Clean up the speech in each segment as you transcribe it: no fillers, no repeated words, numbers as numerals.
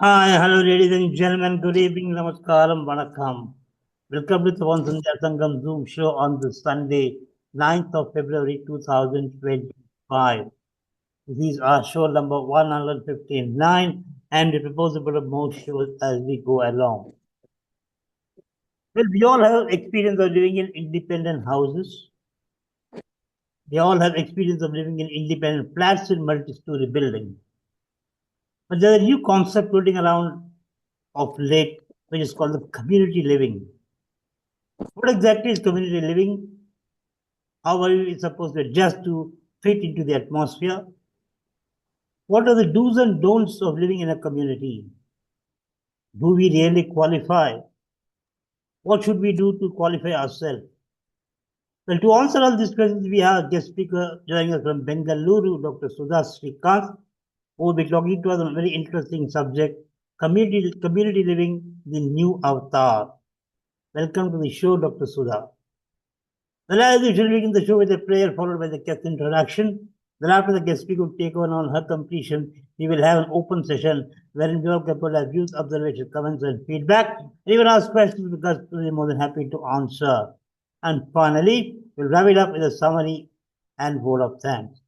Hi, hello, ladies and gentlemen. Good evening, namaskaram, vanakkam. Welcome to the Sandhya Sangam Zoom show on the Sunday, 9th of February 2025. This is our show number 159, and we propose a bit of more shows as we go along. Well, we all have experience of living in independent houses. We all have experience of living in independent flats in multi-story buildings. But there's a new concept floating around of late, which is called the community living. What exactly is community living? How are we supposed to adjust to fit into the atmosphere? What are the do's and don'ts of living in a community? Do we really qualify? What should we do to qualify ourselves? Well, to answer all these questions, we have a guest speaker joining us from Bengaluru, Dr. Sudha Srikanth, who will be talking to us on a very interesting subject, community living, the new avatar. Welcome to the show, Dr. Sudha. Well, as usual, begin the show with a prayer followed by the guest introduction. Then, after the guest speaker will take on her completion, we will have an open session wherein we all can put our views, observations, comments, and feedback, and even ask questions because we're more than happy to answer. And finally, we'll wrap it up with a summary and vote of thanks.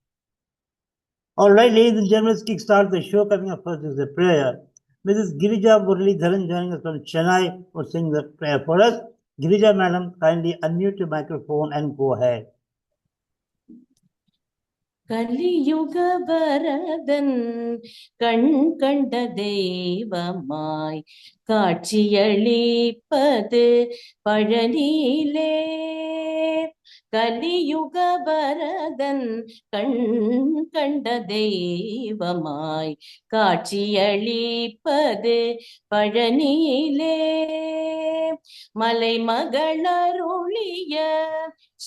All right, ladies and gentlemen, let's kickstart the show. Coming up first is the prayer. Mrs. Girija Muralidharan joining us from Chennai for saying the prayer for us. Girija, madam, kindly unmute your microphone and go ahead. கலியுக வரதன் கண் கண்ட தெய்வமாய் காட்சியளிப்பது பழனியிலே. கலியுக வரதன் கண் கண்ட தெய்வமாய் காட்சியளிப்பது பழனியிலே. மலை மகளருளிய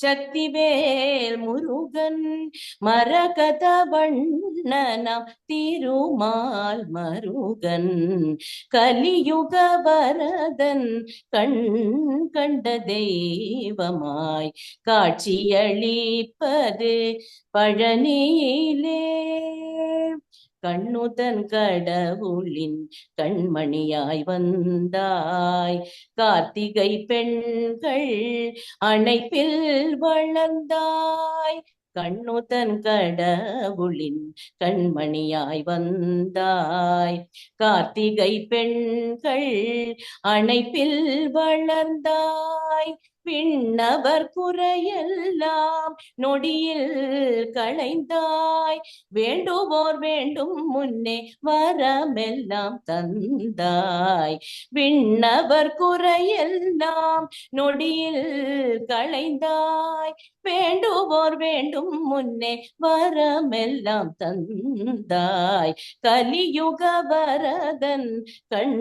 சக்திவேல் முருகன் மரகத வண்ணனாம் திருமால் மருகன். கலியுக வரதன் கண் கண்ட தெய்வமாய் காட்சியளிப்பது பழனியிலே. கண்ணுதன் கடவுளின் கண்மணியாய் வந்தாய், கார்த்திகை பெண்கள் அணைப்பில் வளர்ந்தாய். கண்ணுதன் கடவுளின் கண்மணியாய் வந்தாய், கார்த்திகை பெண்கள் அணைப்பில் வளர்ந்தாய். விண்ணவர் குறையெல்லாம் நொடியில் களைந்தாய், வேண்டுவோர் வேண்டும் முன்னே வரமெல்லாம் தந்தாய். விண்ணவர் குறையெல்லாம் நொடியில் களைந்தாய், வேண்டுவோர் வேண்டும் முன்னே வரமெல்லாம் தந்தாய். கலியுக வரதன் கண்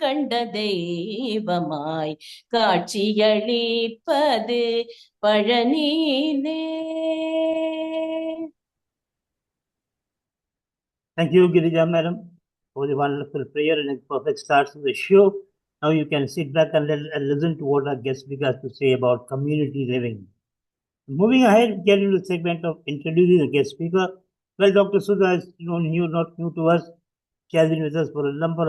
கண்ட தெய்வமாய் காட்சியளிப்பது பழனியிலே. Thank you, Girija madam, for the wonderful prayer and a perfect start to the show. Now you can sit back and listen to what our guest speaker has to say about community living. Moving ahead, get into the segment of introducing the guest speaker. Well, Dr. Sudha is not new to us. She has been with us for a number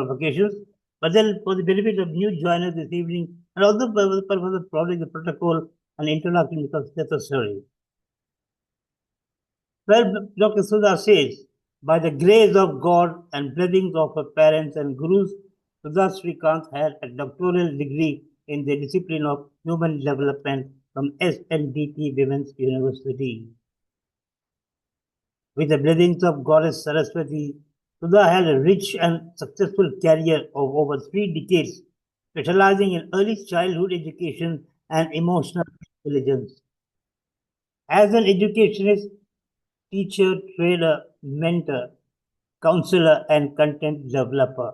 of occasions. But then, for the benefit of new joiners this evening, and also for the purpose of following the protocol and introduction becomes necessary. Well, Dr. Sudha says, by the grace of God and blessings of her parents and gurus, Sudha Srikanth had a doctoral degree in the discipline of human development from SNDT Women's University. With the blessings of Goddess Saraswati, Sudha had a rich and successful career of over 3 decades, specializing in early childhood education and emotional intelligence. As an educationist, teacher, trainer, mentor, counselor, and content developer.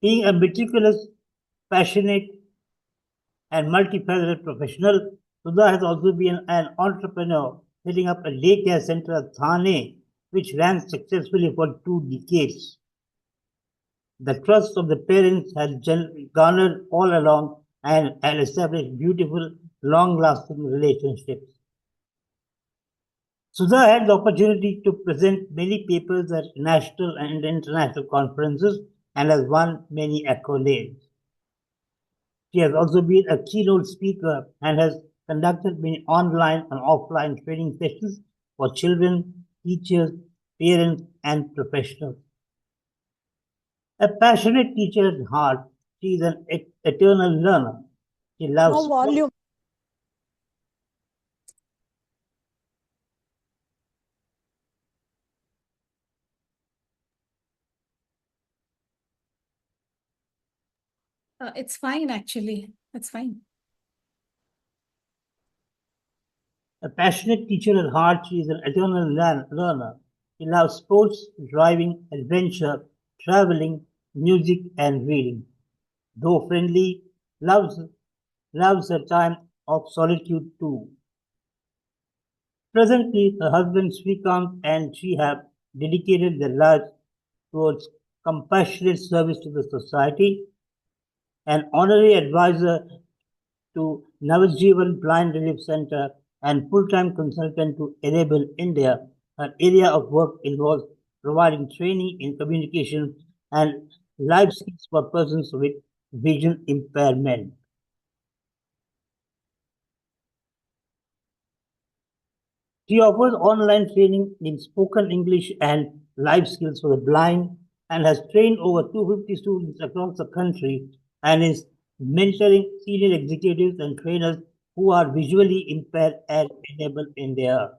Being a meticulous, passionate, and multifaceted professional, Sudha has also been an entrepreneur, setting up a daycare center at Thane, which ran successfully for 2 decades. The trust of the parents has garnered all along and established beautiful, long-lasting relationships. Sudha had the opportunity to present many papers at national and international conferences and has won many accolades. She has also been a keynote speaker and has conducted many online and offline training sessions for children, teachers, parents, and professionals. A passionate teacher at heart, she is an eternal learner. She loves No volume. It's fine, actually. It's fine. A passionate teacher at heart, she is an eternal learner. She loves sports, driving, adventure, traveling, music, and reading. Though friendly, loves a time of solitude too. Presently, her husband Srikanth and she have dedicated their lives towards compassionate service to the society. An honorary advisor to Navajivan Blind Relief Center and full-time consultant to Enable India. Her area of work involves providing training in communication and life skills for persons with vision impairment. She offers online training in spoken English and life skills for the blind and has trained over 250 students across the country and is mentoring senior executives and trainers who are visually impaired and enable India.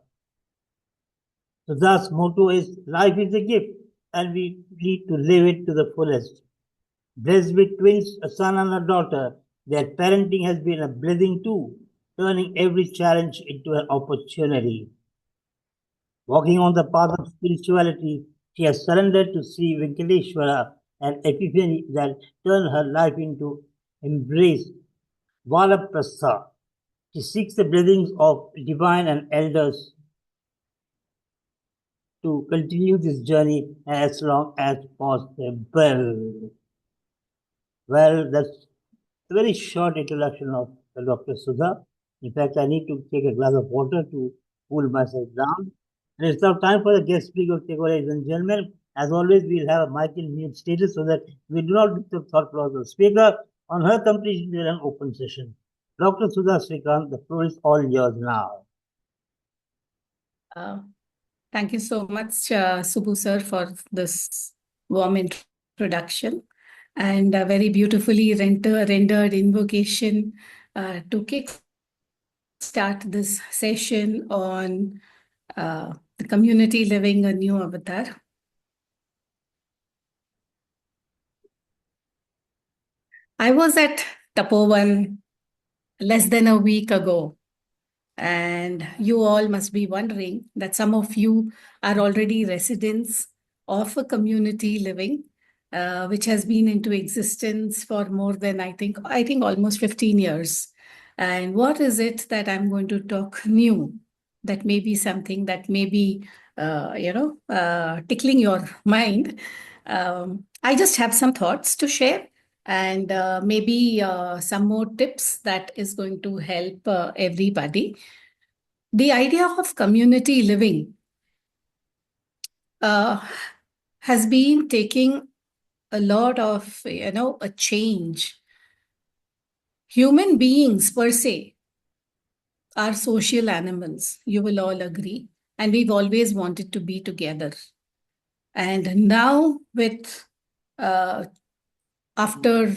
Sudha's motto is life is a gift and we need to live it to the fullest. Blessed with twins, a son and a daughter, their parenting has been a blessing too, turning every challenge into an opportunity. Walking on the path of spirituality, she has surrendered to Sri Venkateshwara, an epiphany that turned her life into embrace Vanaprastha. She seeks the blessings of divine and elders to continue this journey as long as possible. Well, that's a very short introduction of Dr. Sudha. In fact, I need to take a glass of water to cool myself down. And it's now time for the guest speaker to take over, ladies and gentlemen. As always, we'll have a mic in mute status so that we do not disturb thought process of the speaker. On her completion, we'll have an open session. Dr. Sudha Srikanth, the floor is all yours now. Thank you so much, Subbu sir, for this warm introduction and a very beautifully rendered invocation to kick-start this session on the community living a new avatar. I was at Tapovan less than a week ago, and you all must be wondering that some of you are already residents of a community living, which has been into existence for more than, I think almost 15 years. And what is it that I'm going to talk new? That may be something that may be, tickling your mind. I just have some thoughts to share and maybe some more tips that is going to help everybody. The idea of community living has been taking a lot of, a change. Human beings per se are social animals, you will all agree, and we've always wanted to be together. And now with after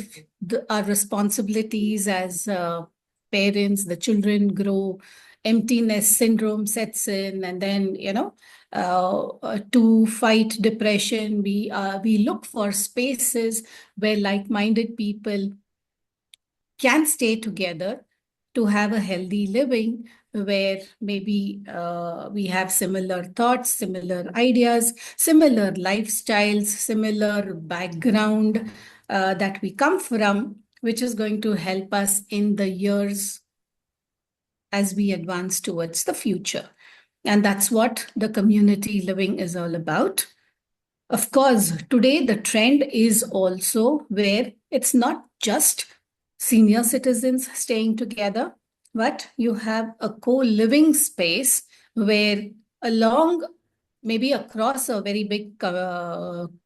our responsibilities as parents, the children grow, emptiness syndrome sets in, and then, to fight depression, we look for spaces where like-minded people can stay together to have a healthy living, where maybe we have similar thoughts, similar ideas, similar lifestyles, similar background that we come from, which is going to help us in the years as we advance towards the future. And that's what the community living is all about. Of course, today the trend is also where it's not just senior citizens staying together, but you have a co-living space where along, maybe across a very big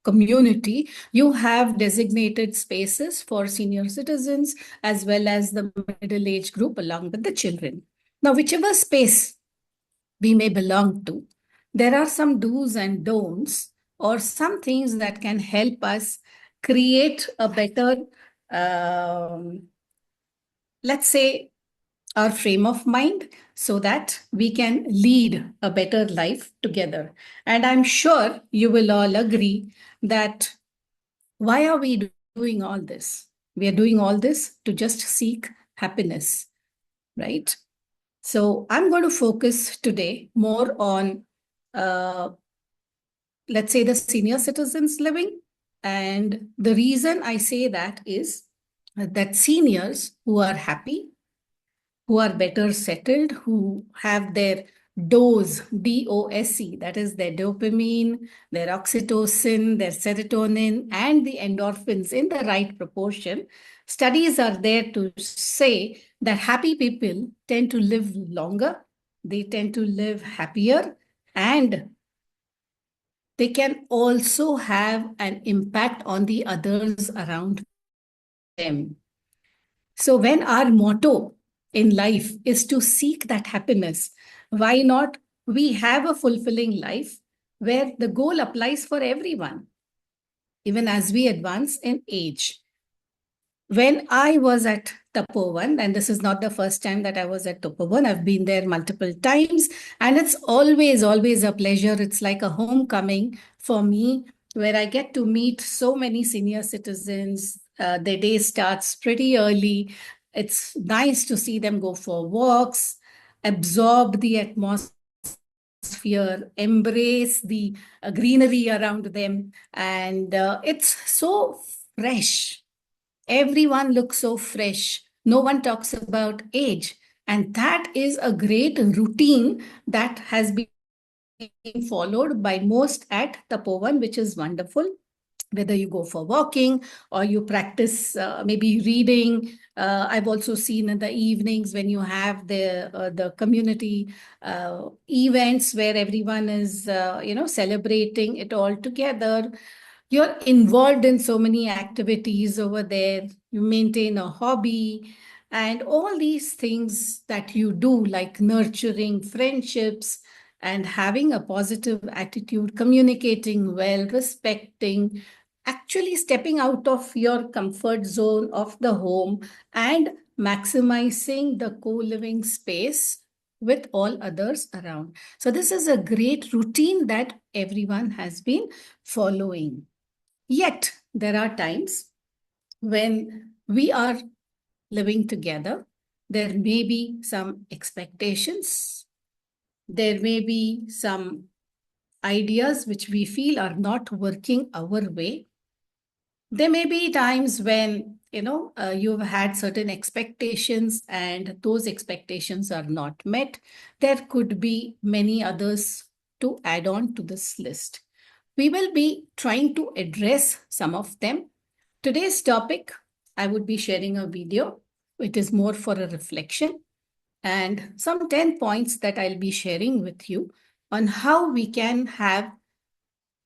community, you have designated spaces for senior citizens as well as the middle-aged group along with the children. Now, whichever space we may belong to, there are some do's and don'ts or some things that can help us create a better, let's say, our frame of mind so that we can lead a better life together. And I'm sure you will all agree that why are we doing all this? We are doing all this to just seek happiness, right? So I'm going to focus today more on, let's say, the senior citizens living. And the reason I say that is that seniors who are happy, who are better settled, who have their dose, DOSE, that is their dopamine, their oxytocin, their serotonin, and the endorphins in the right proportion. Studies are there to say that happy people tend to live longer, they tend to live happier, and they can also have an impact on the others around them. So when our motto in life is to seek that happiness, why not we have a fulfilling life where the goal applies for everyone, even as we advance in age? When I was at Tapovan, and this is not the first time that I was at Tapovan, I've been there multiple times, and it's always, always a pleasure. It's like a homecoming for me, where I get to meet so many senior citizens. Their day starts pretty early. It's nice to see them go for walks, absorb the atmosphere, embrace the greenery around them, and it's so fresh. Everyone looks so fresh. No one talks about age. And that is a great routine that has been followed by most at Tapovan, which is wonderful. Whether you go for walking or you practice maybe reading. I've also seen in the evenings when you have the community events where everyone is, celebrating it all together. You're involved in so many activities over there. You maintain a hobby and all these things that you do, like nurturing friendships and having a positive attitude, communicating well, respecting, actually stepping out of your comfort zone of the home and maximizing the co-living space with all others around. So this is a great routine that everyone has been following. Yet there are times when we are living together, there may be some expectations, there may be some ideas which we feel are not working our way. There may be times when, you've had certain expectations and those expectations are not met. There could be many others to add on to this list. We will be trying to address some of them. Today's topic, I would be sharing a video. It is more for a reflection and some 10 points that I'll be sharing with you on how we can have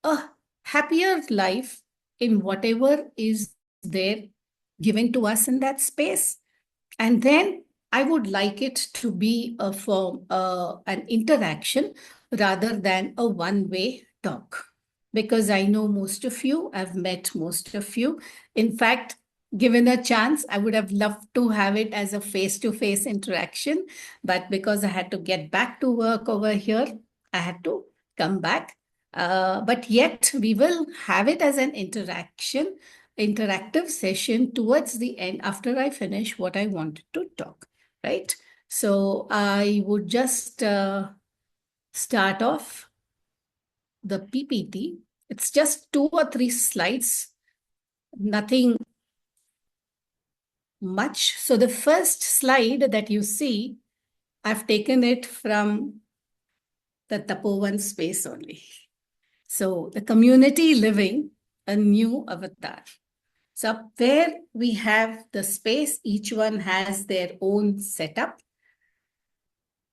a happier life in whatever is there given to us in that space. And then I would like it to be a form, an interaction rather than a one-way talk. Because I know most of you, I've met most of you. In fact, given a chance, I would have loved to have it as a face-to-face interaction. But because I had to get back to work over here, I had to come back. But yet we will have it as an interactive session towards the end after I finish what I wanted to talk, right? So I would just start off the PPT. It's just 2 or 3 slides, nothing much. So the first slide that you see, I've taken it from the Tapovan space only. So the community living, a new avatar. So up there we have the space. Each one has their own setup.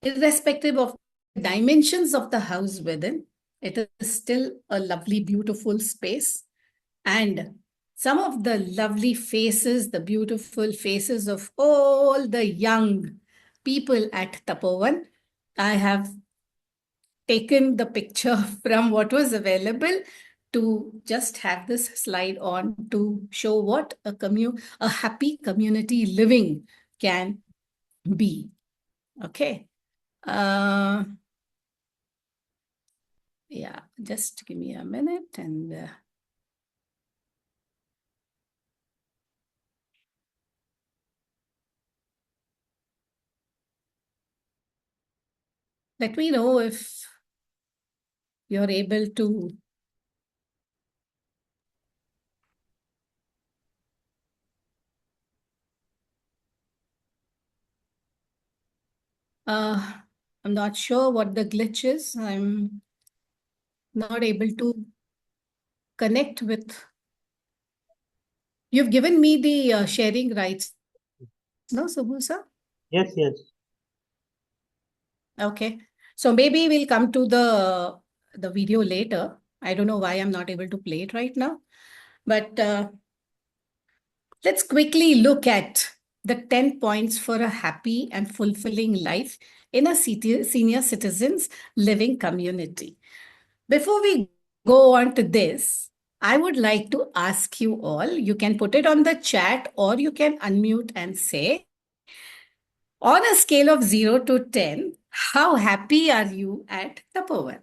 Irrespective of dimensions of the house within, it is still a lovely, beautiful space. And some of the lovely faces, the beautiful faces of all the young people at Tapovan, I have taken the picture from what was available to just have this slide on to show what a happy community living can be. Okay. Yeah, just give me a minute and let me know if you're able to I'm not sure what the glitch is. I'm not able to connect with. You've given me the sharing rights, no, Subhusa? Yes, yes. Okay. So maybe we'll come to the video later. I don't know why I'm not able to play it right now. But let's quickly look at the 10 points for a happy and fulfilling life in a senior citizens living community. Before we go on to this, I would like to ask you all, you can put it on the chat or you can unmute and say, on a scale of 0 to 10, how happy are you at Tapovan?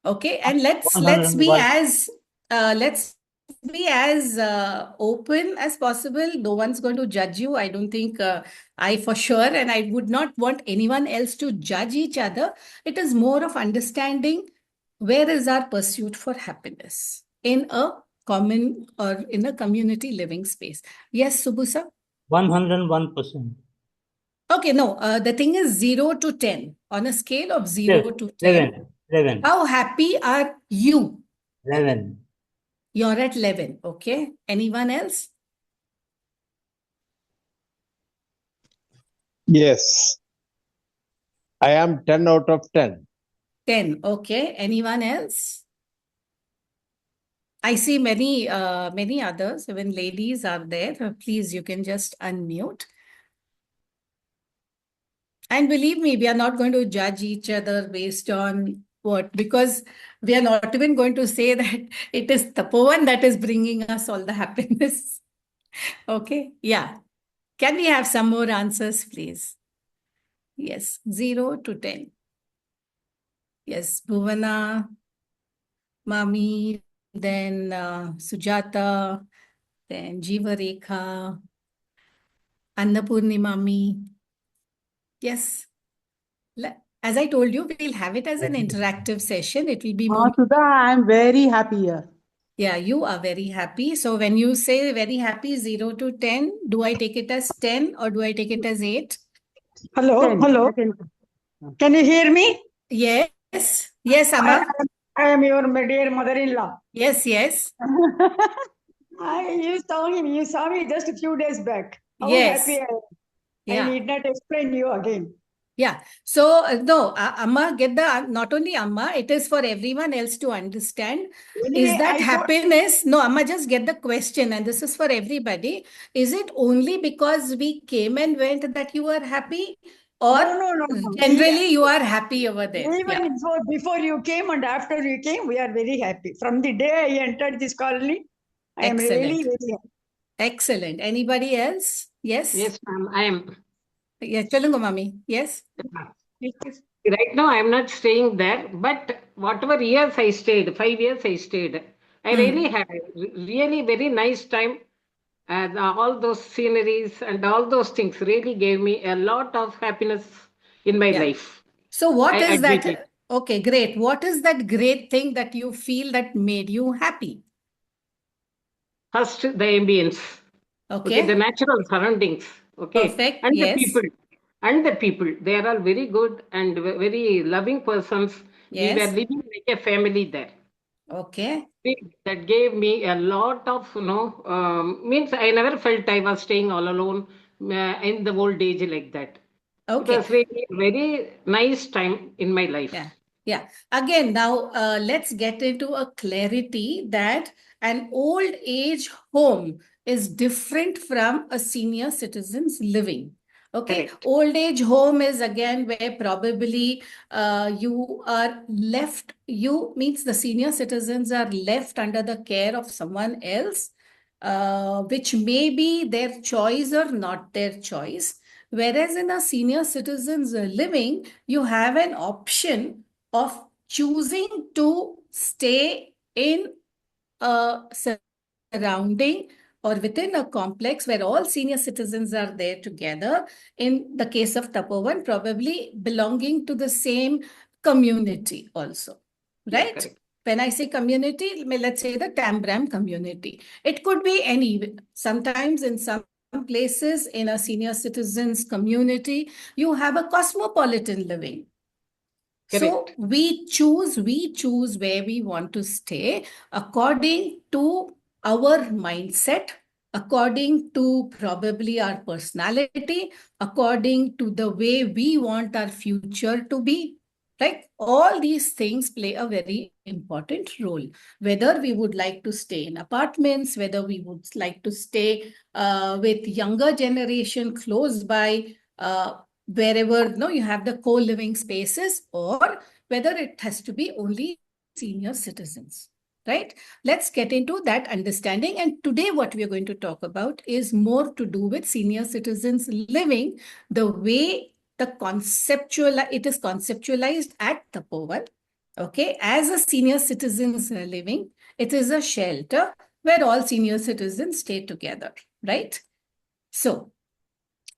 Okay, and let's be 101. as open as possible. No one's going to judge you. I don't think I for sure, and I would not want anyone else to judge each other. It is more of understanding where is our pursuit for happiness in a common or in a community living space. Yes, Subusa? 101%. Okay, no, the thing is 0 to 10. On a scale of 0 to 10, 11. how happy are you? 11. You're at 11, okay? Anyone else? Yes, I am 10 out of 10. 10, okay. Anyone else? I see many others, even ladies are there. Please, you can just unmute. And believe me, we are not going to judge each other based on what, because we are not even going to say that it is Tapovan that is bringing us all the happiness. Okay, yeah. Can we have some more answers, please? Yes, 0 to 10. Yes, Bhuvana, Mami, then Sujata, then Jiva Rekha, Annapurni Mami. Yes. As I told you, we'll have it as an interactive session. It will be more. Sudha, I'm very happy here. Yeah, you are very happy. So when you say very happy, 0 to 10, do I take it as 10 or do I take it as 8? Hello, 10. hello. Can you hear me? Yes. Yes, Amma. I am your dear mother-in-law. Yes, yes. You saw me just a few days back. How Yes. happy I am. Yeah. I need not explain you again. Yeah. So, no, Amma, get the, not only Amma, it is for everyone else to understand. Anyway, Is that happiness? No, Amma, just get the question, and this is for everybody. Is it only because we came and went that you are happy? Or No. generally you are happy over there? Even before you came and after you came, we are very happy. From the day I entered this colony, I am really very happy. Excellent. Anybody else? Yes? Yes, ma'am, I am. Yeah, Chalungo, Mami. Yes? Right now, I'm not staying there, but whatever years I stayed, 5 years I stayed, I really had really very nice time. And all those sceneries and all those things really gave me a lot of happiness in my life. So what I is admit that? it. Okay, great. What is that great thing that you feel that made you happy? First, the ambience. Okay, the natural surroundings. Okay, Perfect. and Yes. the people, they are all very good and very loving persons. We were Yes. living like a family there. Okay. That gave me a lot of, means I never felt I was staying all alone in the old age like that. It was really a very nice time in my life. Yeah. Again, now let's get into a clarity that an old age home is different from a senior citizen's living. Okay. Correct. Old age home is again where probably you are left, means the senior citizens are left under the care of someone else, which may be their choice or not their choice. Whereas in a senior citizen's living, you have an option of choosing to stay in a surrounding or within a complex where all senior citizens are there together. In the case of Tapovan, probably belonging to the same community also, right? Yeah, when I say community, let's say the Tambram community. It could be any, sometimes in some places in a senior citizens community, you have a cosmopolitan living. So we choose where we want to stay according to our mindset, according to probably our personality, according to the way we want our future to be. Right? All these things play a very important role. Whether we would like to stay in apartments, whether we would like to stay with younger generation close by, wherever you have the co-living spaces, or whether it has to be only senior citizens, right? Let's get into that understanding. And today what we are going to talk about is more to do with senior citizens living, the way it is conceptualized at Tapovan. Okay, as a senior citizens living, it is a shelter where all senior citizens stay together, right? So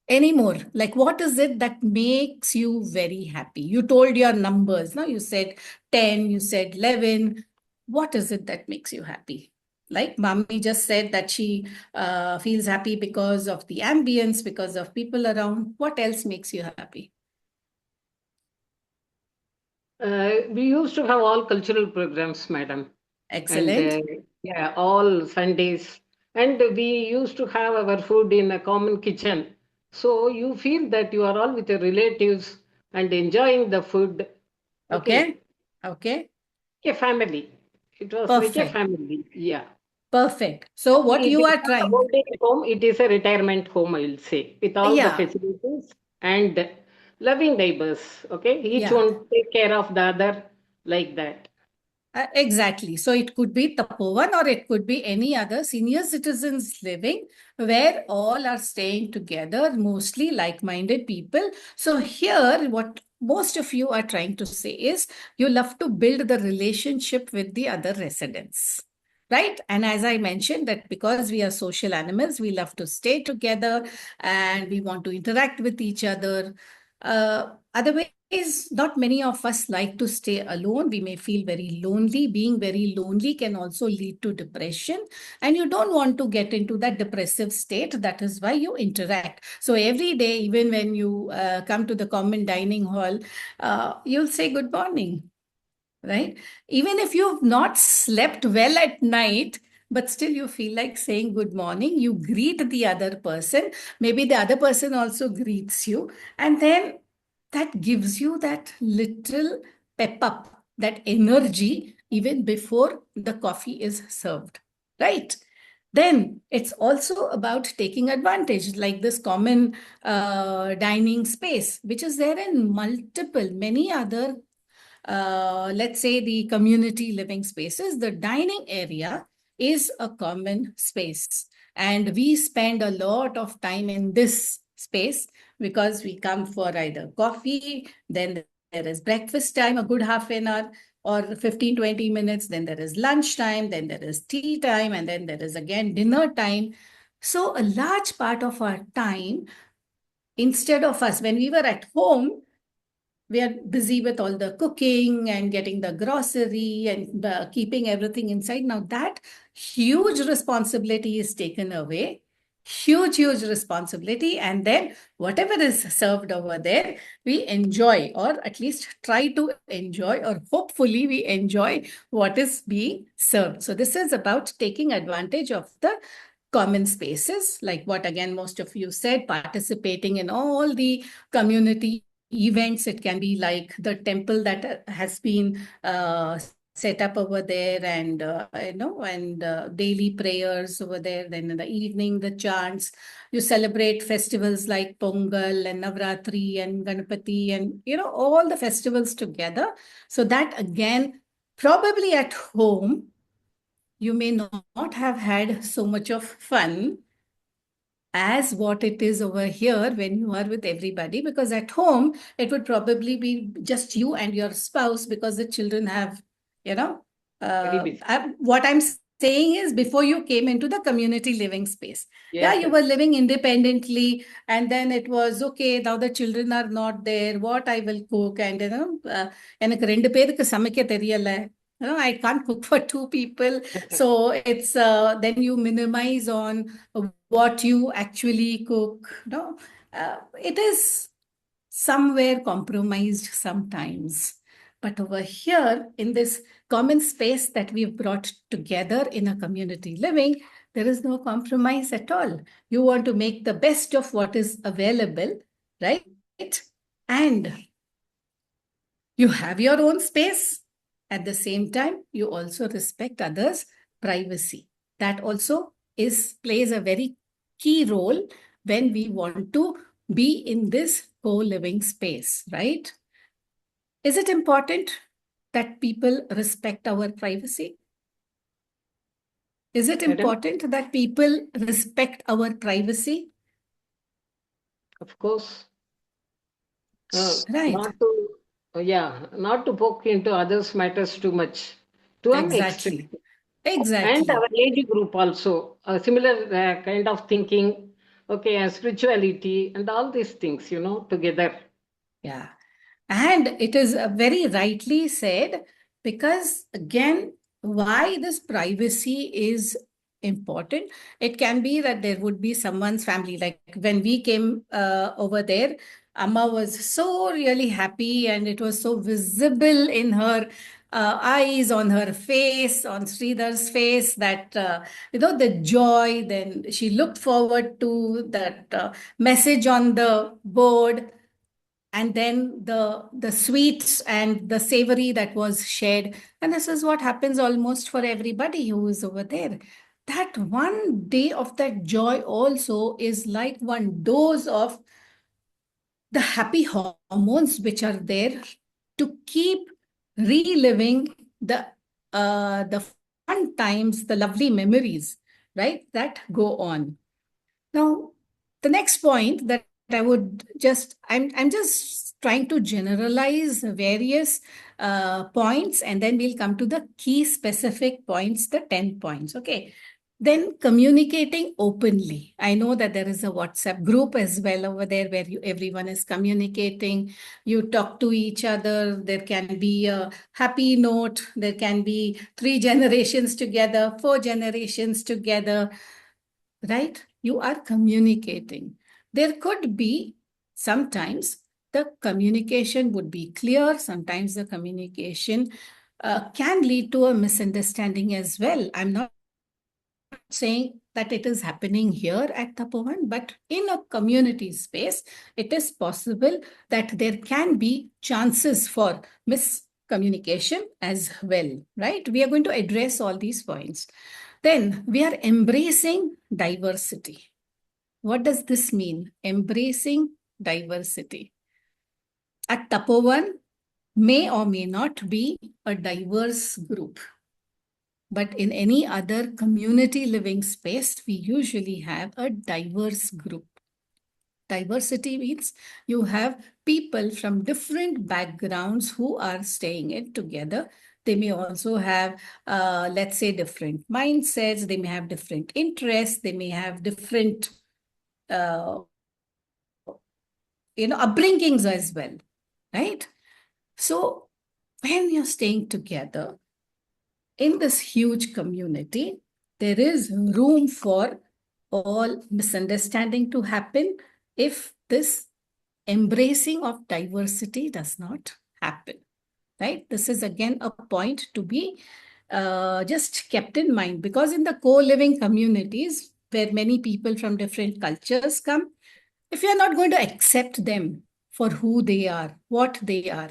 anymore, like what is it that makes you very happy? You told your numbers, no? You said 10, you said 11. What is it that makes you happy? Like Mami just said that she feels happy because of the ambience, because of people around. What else makes you happy? We used to have all cultural programs, madam. Excellent. And yeah, all Sundays. And we used to have our food in a common kitchen. So you feel that you are all with your relatives and enjoying the food. Okay. A family. It was like a family. Yeah. Perfect. So what It you is are not a trying. old age home, it is a retirement home, I will say, with all the facilities and loving neighbors. Okay. Each one take care of the other like that. Exactly. So it could be Tapovan or it could be any other senior citizens living where all are staying together, mostly like-minded people. So here, what most of you are trying to say is you love to build the relationship with the other residents. Right. And as I mentioned, that because we are social animals, we love to stay together and we want to interact with each other. Otherwise, not many of us like to stay alone. We may feel very lonely. Being very lonely can also lead to depression. And you don't want to get into that depressive state. That is why you interact. So every day, even when you come to the common dining hall, you'll say good morning. Right? Even if you've not slept well at night, but still you feel like saying good morning, you greet the other person. Maybe the other person also greets you. And then that gives you that little pep up, that energy, even before the coffee is served. Right? Then it's also about taking advantage, like this common dining space, which is there in many other let's say the community living spaces. The dining area is a common space. And we spend a lot of time in this space because we come for either coffee, then there is breakfast time, a good half an hour or 15-20 minutes, then there is lunch time, then there is tea time, and then there is again dinner time. So a large part of our time, instead of us, when we were at home, we are busy with all the cooking and getting the grocery and keeping everything inside. Now that huge responsibility is taken away. Huge responsibility. And then whatever is served over there, we enjoy, or at least try to enjoy, or hopefully we enjoy what is being served. So this is about taking advantage of the common spaces, like what again most of you said, participating in all the community events. It can be like the temple that has been set up over there, and daily prayers over there. Then in the evening, the chants. You celebrate festivals like Pongal and Navratri and Ganapati, and all the festivals together. So that again, probably at home, you may not have had so much of fun as what it is over here when you are with everybody, because at home it would probably be just you and your spouse, because the children have, what I'm saying is, before you came into the community living space, you were living independently, and then it was okay, now the children are not there, what I will cook, and எனக்கு ரெண்டு பேருக்கு சமைக்க தெரியல, I can't cook for two people. So it's then you minimize on what you actually cook. It is somewhere compromised sometimes. But over here, in this common space that we've brought together in a community living, there is no compromise at all. You want to make the best of what is available, right? And you have your own space. At the same time, you also respect others' privacy. That also plays a very key role when we want to be in this co-living space, right? Is it important that people respect our privacy? Is it important that people respect our privacy? Of course. Right. Not to poke into others' matters too much. To an extent. Exactly. And our age group also, a similar kind of thinking, and spirituality and all these things, together. Yeah. And it is very rightly said, because again, why this privacy is important. It can be that there would be someone's family, like when we came over there, Amma was so really happy, and it was so visible in her eyes, on her face, on Sridhar's face, that the joy. Then she looked forward to that message on the board, and then the sweets and the savory that was shared. And this is what happens almost for everybody who is over there. That one day of that joy also is like one dose of the happy hormones which are there to keep reliving the fun times, the lovely memories, right, that go on. Now, the next point that I would I'm just trying to generalize various points, and then we'll come to the key specific points, the 10 points. Okay. Then communicating openly. I know that there is a WhatsApp group as well over there where everyone is communicating. You talk to each other. There can be a happy note. There can be 3 generations together, 4 generations together, right? You are communicating. There could be sometimes the communication would be clear. Sometimes the communication can lead to a misunderstanding as well. I'm not saying that it is happening here at Tapovan, but in a community space, it is possible that there can be chances for miscommunication as well, right? We are going to address all these points. Then we are embracing diversity. What does this mean? Embracing diversity. At Tapovan may or may not be a diverse group, but in any other community living space, we usually have a diverse group. Diversity means you have people from different backgrounds who are staying in together. They may also have, let's say, different mindsets. They may have different interests. They may have different, upbringings as well, right? So when you're staying together in this huge community, there is room for all misunderstanding to happen if this embracing of diversity does not happen, right? This is again a point to be just kept in mind, because in the co-living communities, where many people from different cultures come, if you're not going to accept them for who they are, what they are,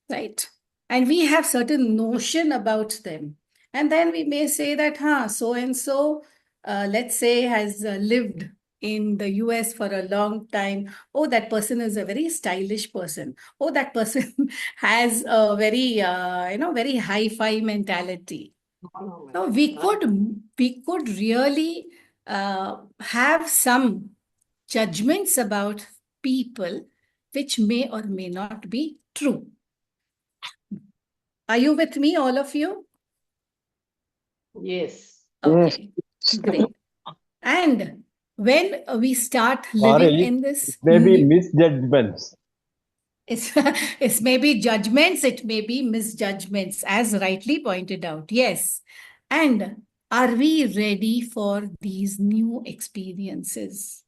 right? And we have certain notion about them. And then we may say that, so and so, let's say, has lived in the US for a long time. Oh, that person is a very stylish person. Oh, that person has a very, very hi-fi mentality. So we could really have some judgments about people which may or may not be true. Are you with me, all of you? Yes. Okay, great. And when we start living Sorry, in this maybe new, misjudgments. it's maybe judgments, it may be misjudgments, as rightly pointed out. Yes. And are we ready for these new experiences?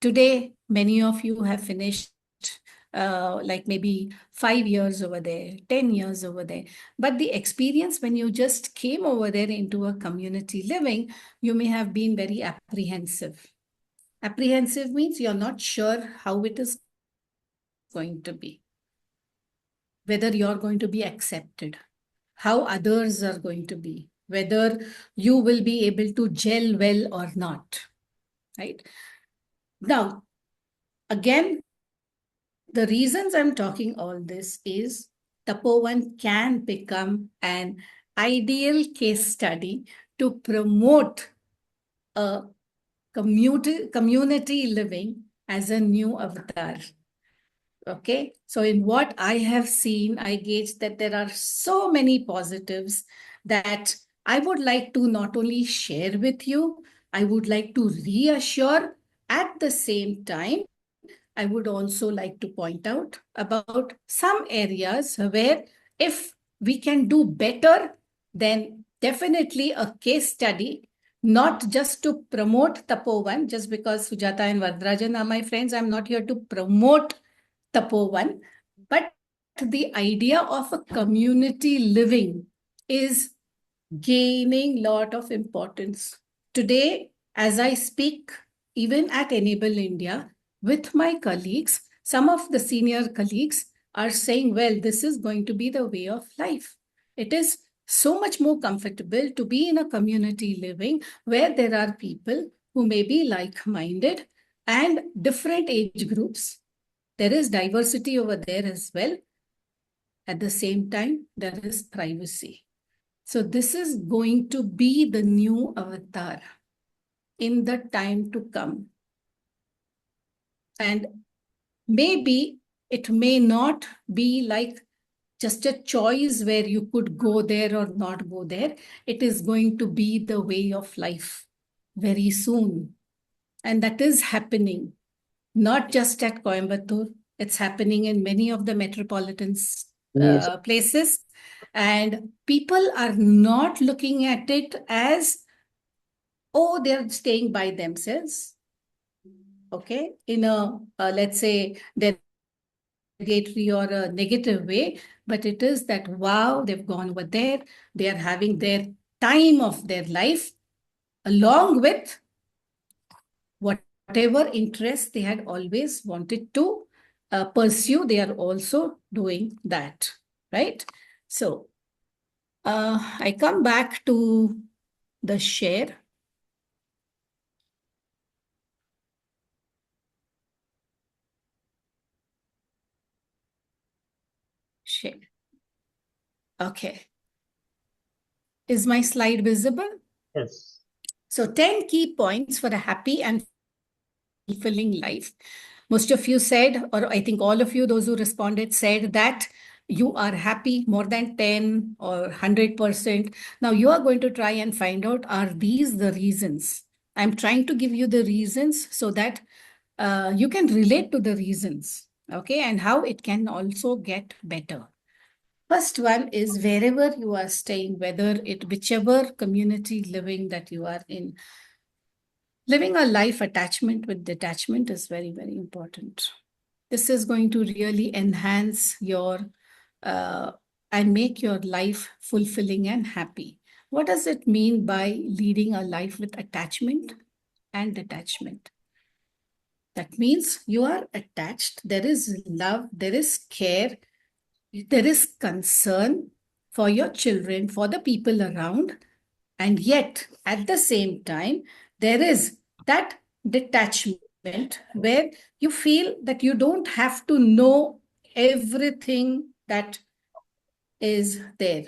Today, many of you have finished like maybe 5 years over there, 10 years over there. But the experience when you just came over there into a community living, you may have been very apprehensive. Apprehensive means you're not sure how it is going to be, whether you're going to be accepted, how others are going to be, whether you will be able to gel well or not, right? Now, again, the reasons I'm talking all this is Tapovan can become an ideal case study to promote a community living as a new avatar. Okay, so in what I have seen, I gauge that there are so many positives that I would like to not only share with you, I would like to reassure. At the same time, I would also like to point out about some areas where if we can do better, then definitely a case study, not just to promote Tapovan, just because Sujata and Vardrajan are my friends, I'm not here to promote Tapovan, but the idea of a community living is gaining lot of importance. Today, as I speak, even at Enable India, with my colleagues, some of the senior colleagues are saying, well, this is going to be the way of life. It is so much more comfortable to be in a community living where there are people who may be like-minded and different age groups. There is diversity over there as well. At the same time, there is privacy. So this is going to be the new avatar in the time to come. And maybe it may not be like just a choice where you could go there or not go there. It is going to be the way of life very soon. And that is happening, not just at Coimbatore. It's happening in many of the metropolitan places. And people are not looking at it as, oh, they're staying by themselves. Okay, in a, let's say, derogatory or a negative way, but it is that, wow, they've gone over there, they are having their time of their life, along with whatever interest they had always wanted to pursue, they are also doing that, right? So I come back to the share. Share. Okay. Is my slide visible? Yes. So 10 key points for a happy and fulfilling life. Most of you said, or I think all of you, those who responded, said that you are happy more than 10 or 100%. Now you are going to try and find out, are these the reasons? I'm trying to give you the reasons so that you can relate to the reasons, okay, and how it can also get better. First one is wherever you are staying, whichever community living that you are in, living a life attachment with detachment is very, very important. This is going to really enhance your and make your life fulfilling and happy. What does it mean by leading a life with attachment? and detachment. That means you are attached. There is love, there is care, there is concern for your children, for the people around. And yet, at the same time, there is that detachment where you feel that you don't have to know everything that is there.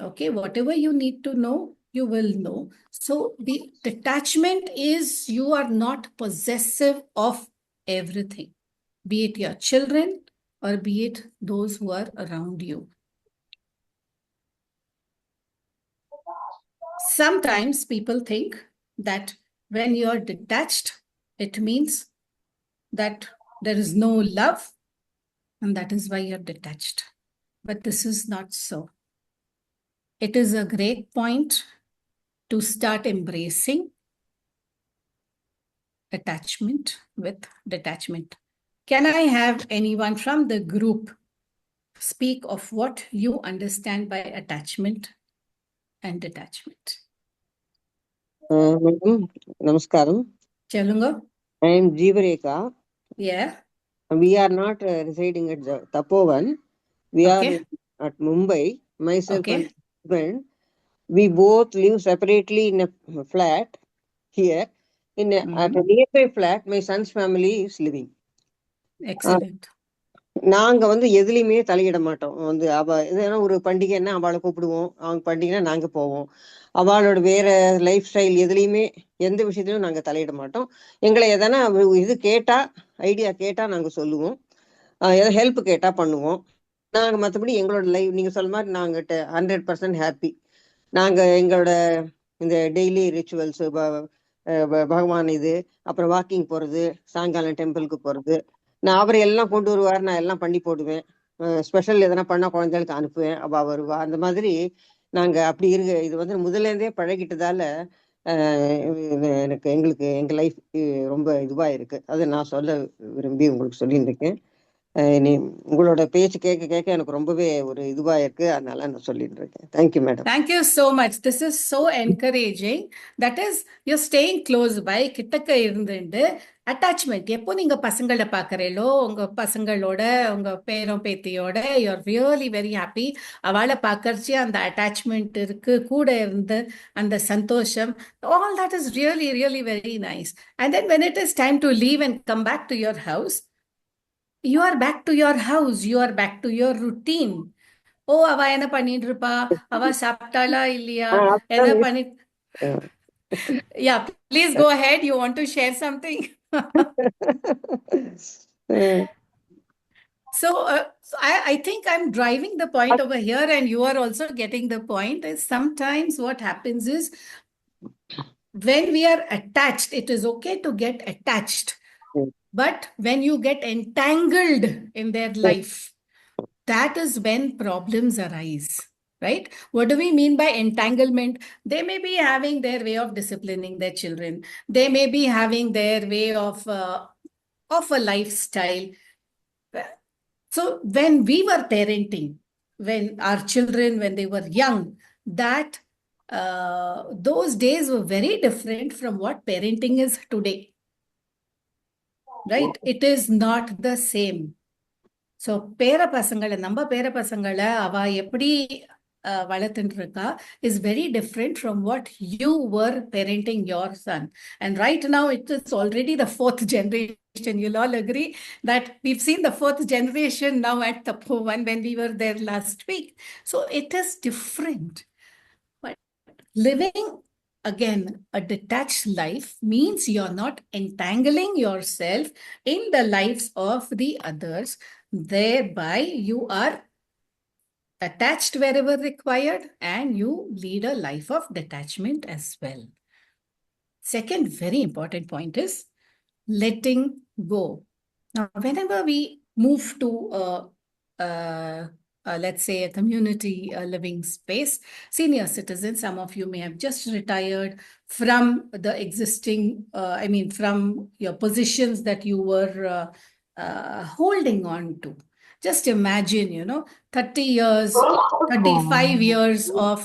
Okay, whatever you need to know, you will know. So the detachment is you are not possessive of everything, be it your children or be it those who are around you. Sometimes people think that when you're detached, it means that there is no love and that is why you're detached. But this is not so. It is a great point to start embracing attachment with detachment. Can I have anyone from the group speak of what you understand by attachment and detachment? Madam, Namaskaram. Chalunga? I am Jeevareka. Yeah. We are not residing at the Tapovan. We Okay. are at Mumbai. Myself Okay. and husband. We both live separately in a flat here. At a nearby flat, my son's family is living. Excellent. நாங்க எதுலையுமே தலையிட மாட்டோம். அவ எதனா ஒரு பண்டிகைன்னா அவளை கூப்பிடுவோம், அவங்க பண்டிகைன்னா நாங்க போவோம். அவளோட வேற லைஃப் ஸ்டைல் எதுலையுமே எந்த விஷயத்திலும் நாங்க தலையிட மாட்டோம். எங்களை எதனா இது கேட்டா, ஐடியா கேட்டா நாங்க சொல்லுவோம், ஏதாவது ஹெல்ப் கேட்டா பண்ணுவோம். நாங்க மற்றபடி எங்களோட லைஃப் நீங்க சொல்ல மாதிரி நாங்க 100% ஹாப்பி. நாங்க எங்களோட இந்த டெய்லி ரிச்சுவல்ஸ், பகவான் இது, அப்புறம் வாக்கிங் போறது, சாயங்காலம் டெம்பிளுக்கு போறது, நான் அவரை எல்லாம் கொண்டு வருவார், நான் எல்லாம் பண்ணி போடுவேன். ஸ்பெஷல் எதனா பண்ணா குழந்தைகளுக்கு அனுப்புவேன், அவ வருவா. அந்த மாதிரி நாங்க அப்படி இருக்கு. இது முதல்ல இருந்தே பழகிட்டதால எங்களுக்கு எங்க லைஃப் ரொம்ப இதுவா இருக்கு. அதை நான் சொல்ல விரும்பி உங்களுக்கு சொல்லியிருக்கேன். உங்களோட பேச்சு கேட்க கேட்க எனக்கு ரொம்பவே ஒரு இதுவா இருக்கு. அதனால நான் சொல்லிட்டு இருக்கேன். Thank you madam. Thank you so much. This is so encouraging. That is, you're staying close by. கிட்டக்க இருந்துட்டு attachment. எப்போ நீங்க பசங்களை பார்க்கறீங்களோ, உங்க பசங்களோட, உங்க பேரம் பேத்தியோட, you're really very happy. அவளை பார்க்கறச்சு அந்த attachment இருக்கு, கூட இருந்து அந்த சந்தோஷம். All that is really, really very nice. And then when it is time to leave and come back to your house, you are back to your house. You are back to your routine. ஓ, அவ என்ன பண்ணிட்டு இருப்பா, அவ சாப்பிட்டாளா இல்லையா, என்ன பண்ணி. Yeah, please go ahead. You want to share something? So I think I'm driving the point over here and you are also getting the point. Is sometimes what happens is when we are attached, it is okay to get attached. But when you get entangled in their life, that is when problems arise, right? What do we mean by entanglement? They may be having their way of disciplining their children. They may be having their way of a lifestyle. So when we were parenting, when our children, when they were young, that those days were very different from what parenting is today, right? It is not the same. So நம்ம பேர பசங்களை அவ எப்படி வளர்த்துட்டு இருக்கா is very different from what you were parenting your son. And right now it is already the 4th generation. You'll all agree that we've seen the 4th generation now at Tapovan when we were there last week. So it is different. But living again a detached life means you're not entangling yourself in the lives of the others. Thereby, you are attached wherever required and you lead a life of detachment as well. Second very important point is letting go. Now, whenever we move to let's say a community living space, senior citizens, some of you may have just retired from the existing, from your positions that you were holding on to. Just imagine, 30 years, 35 years of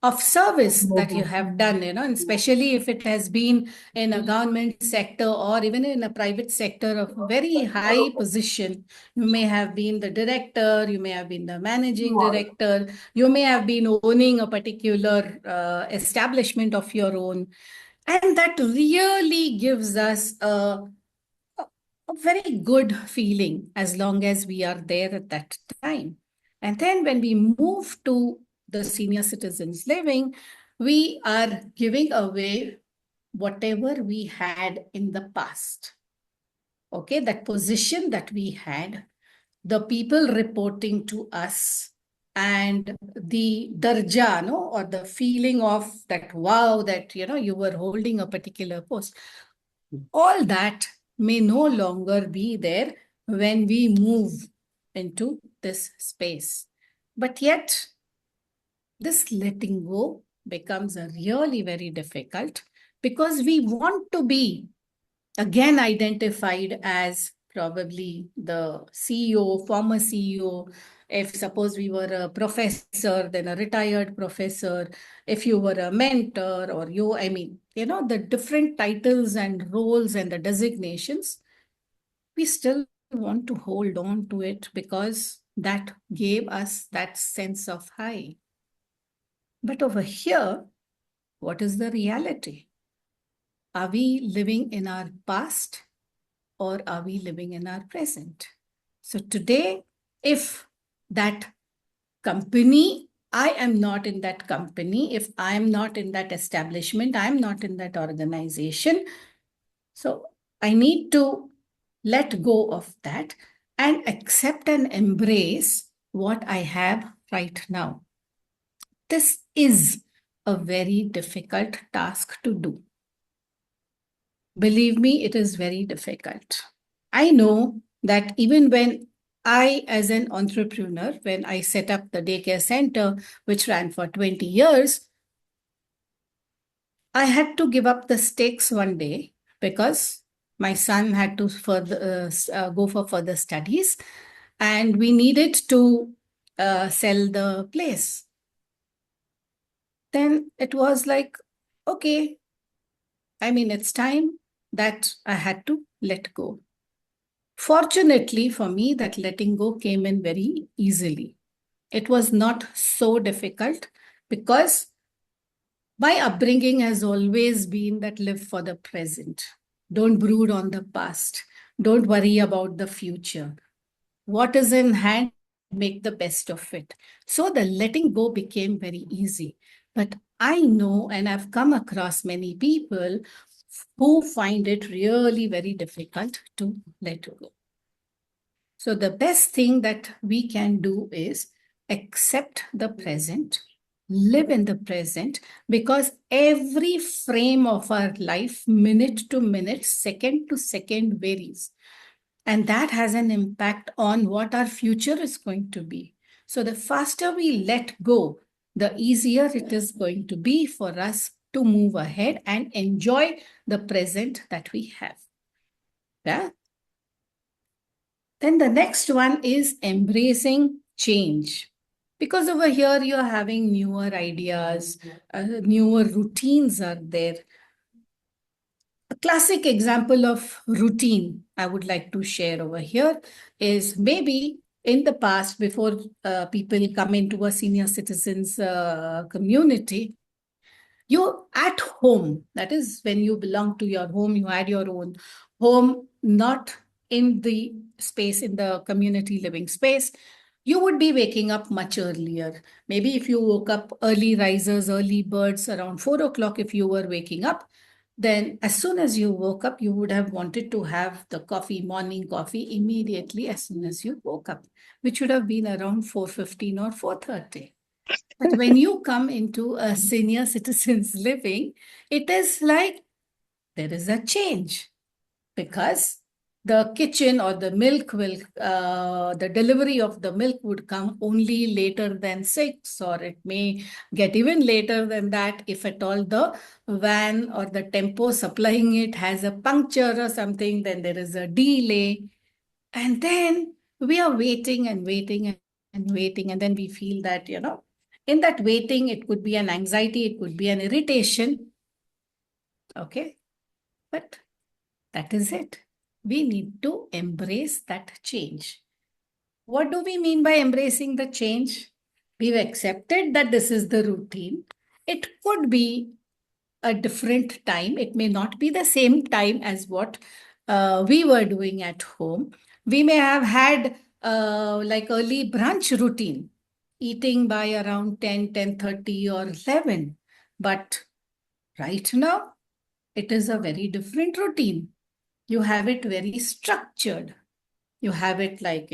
of service that you have done, and especially if it has been in a government sector or even in a private sector of very high position. You may have been the director, you may have been the managing director, you may have been owning a particular establishment of your own. And that really gives us a very good feeling as long as we are there at that time. And then when we move to the senior citizens living, we are giving away whatever we had in the past. Okay, that position that we had, the people reporting to us, and the darja, no, or the feeling of that, wow, that, you were holding a particular post. All that may no longer be there when we move into this space. But yet, this letting go becomes a really very difficult, because we want to be again identified as probably the CEO, former CEO. If suppose we were a professor, then a retired professor. If you were a mentor, or the different titles and roles and the designations, we still want to hold on to it because that gave us that sense of high. But over here, what is the reality? Are we living in our past, or are we living in our present? So today, if that company, I am not in that company, if I am not in that establishment, I am not in that organization, so I need to let go of that and accept and embrace what I have right now. This is a very difficult task to do. Believe me, it is very difficult. I know that even when I, as an entrepreneur, when I set up the daycare center, which ran for 20 years, I had to give up the stakes one day because my son had to go for further studies, and we needed to sell the place. Then it was like, okay, it's time that I had to let go. Fortunately for me, that letting go came in very easily. It was not so difficult because my upbringing has always been that live for the present. Don't brood on the past. Don't worry about the future. What is in hand, make the best of it. So the letting go became very easy. But I know, and I've come across many people who find it really very difficult to let go. So the best thing that we can do is accept the present, live in the present, because every frame of our life, minute to minute, second to second, varies. And that has an impact on what our future is going to be. So the faster we let go, the easier it is going to be for us to move ahead and enjoy the present that we have. Yeah? Then the next one is embracing change. Because over here, you're having newer ideas, newer routines are there. A classic example of routine I would like to share over here is maybe in the past, before people come into a senior citizens community, you at home, that is when you belong to your home, you had your own home, not in the space, in the community living space, you would be waking up much earlier. Maybe if you woke up early risers, early birds, around 4 o'clock, if you were waking up, then as soon as you woke up, you would have wanted to have the coffee, morning coffee, immediately as soon as you woke up, which would have been around 4:15 or 4:30. But when you come into a senior citizens living, it is like there is a change, because the kitchen or the milk will, the delivery of the milk would come only later than 6, or it may get even later than that if at all the van or the tempo supplying it has a puncture or something, then there is a delay. And then we are waiting and waiting and waiting, and then we feel that, In that waiting, it could be an anxiety, it could be an irritation. Okay. But that is it. We need to embrace that change. What do we mean by embracing the change? We've accepted that this is the routine. It could be a different time. It may not be the same time as what we were doing at home. We may have had like early brunch routine, eating by around 10, 10:30 or 11. But right now, it is a very different routine. You have it very structured. You have it like,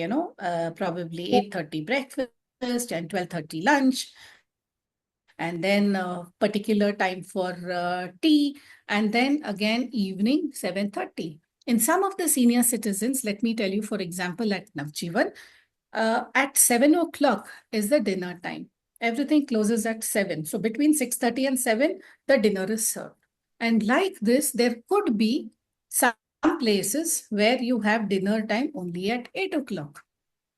probably 8:30 breakfast and 12:30 lunch, and then a particular time for tea, and then again evening 7:30. In some of the senior citizens, let me tell you, for example, at Navjivan, at 7 o'clock is the dinner time. Everything closes at 7. So between 6:30 and 7, the dinner is served. And like this, there could be some places where you have dinner time only at 8 o'clock,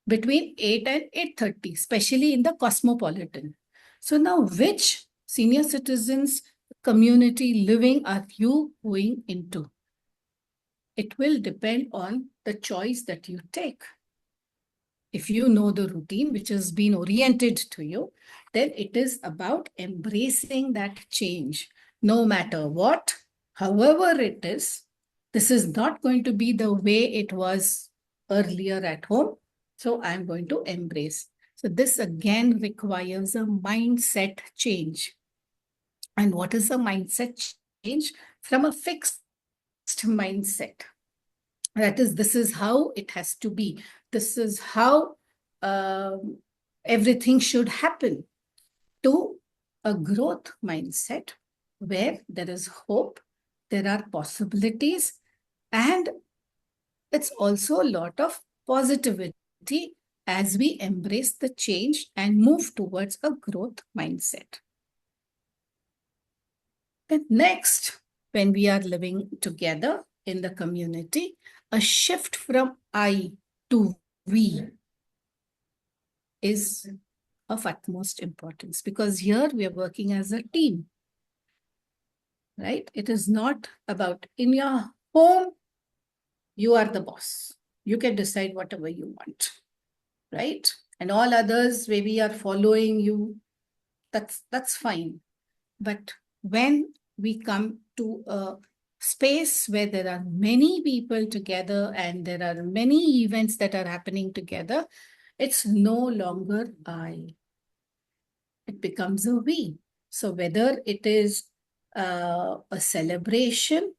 between 8 and 8:30, especially in the cosmopolitan. So now, which senior citizens community living are you going into? It will depend on the choice that you take. If you know the routine which has been oriented to you, then it is about embracing that change. No matter what, however it is, this is not going to be the way it was earlier at home. So I'm going to embrace. So this again requires a mindset change. And what is a mindset change? From a fixed mindset. That is, this is how it has to be. This is how everything should happen, to a growth mindset where there is hope, there are possibilities, and it's also a lot of positivity as we embrace the change and move towards a growth mindset. Then next, when we are living together in the community, a shift from I to we is of utmost importance, because here we are working as a team, right? It is not about in your home, you are the boss. You can decide whatever you want, right? And all others maybe are following you. That's fine. But when we come to a space where there are many people together and there are many events that are happening together, it's no longer I. It becomes a we. So whether it is a celebration,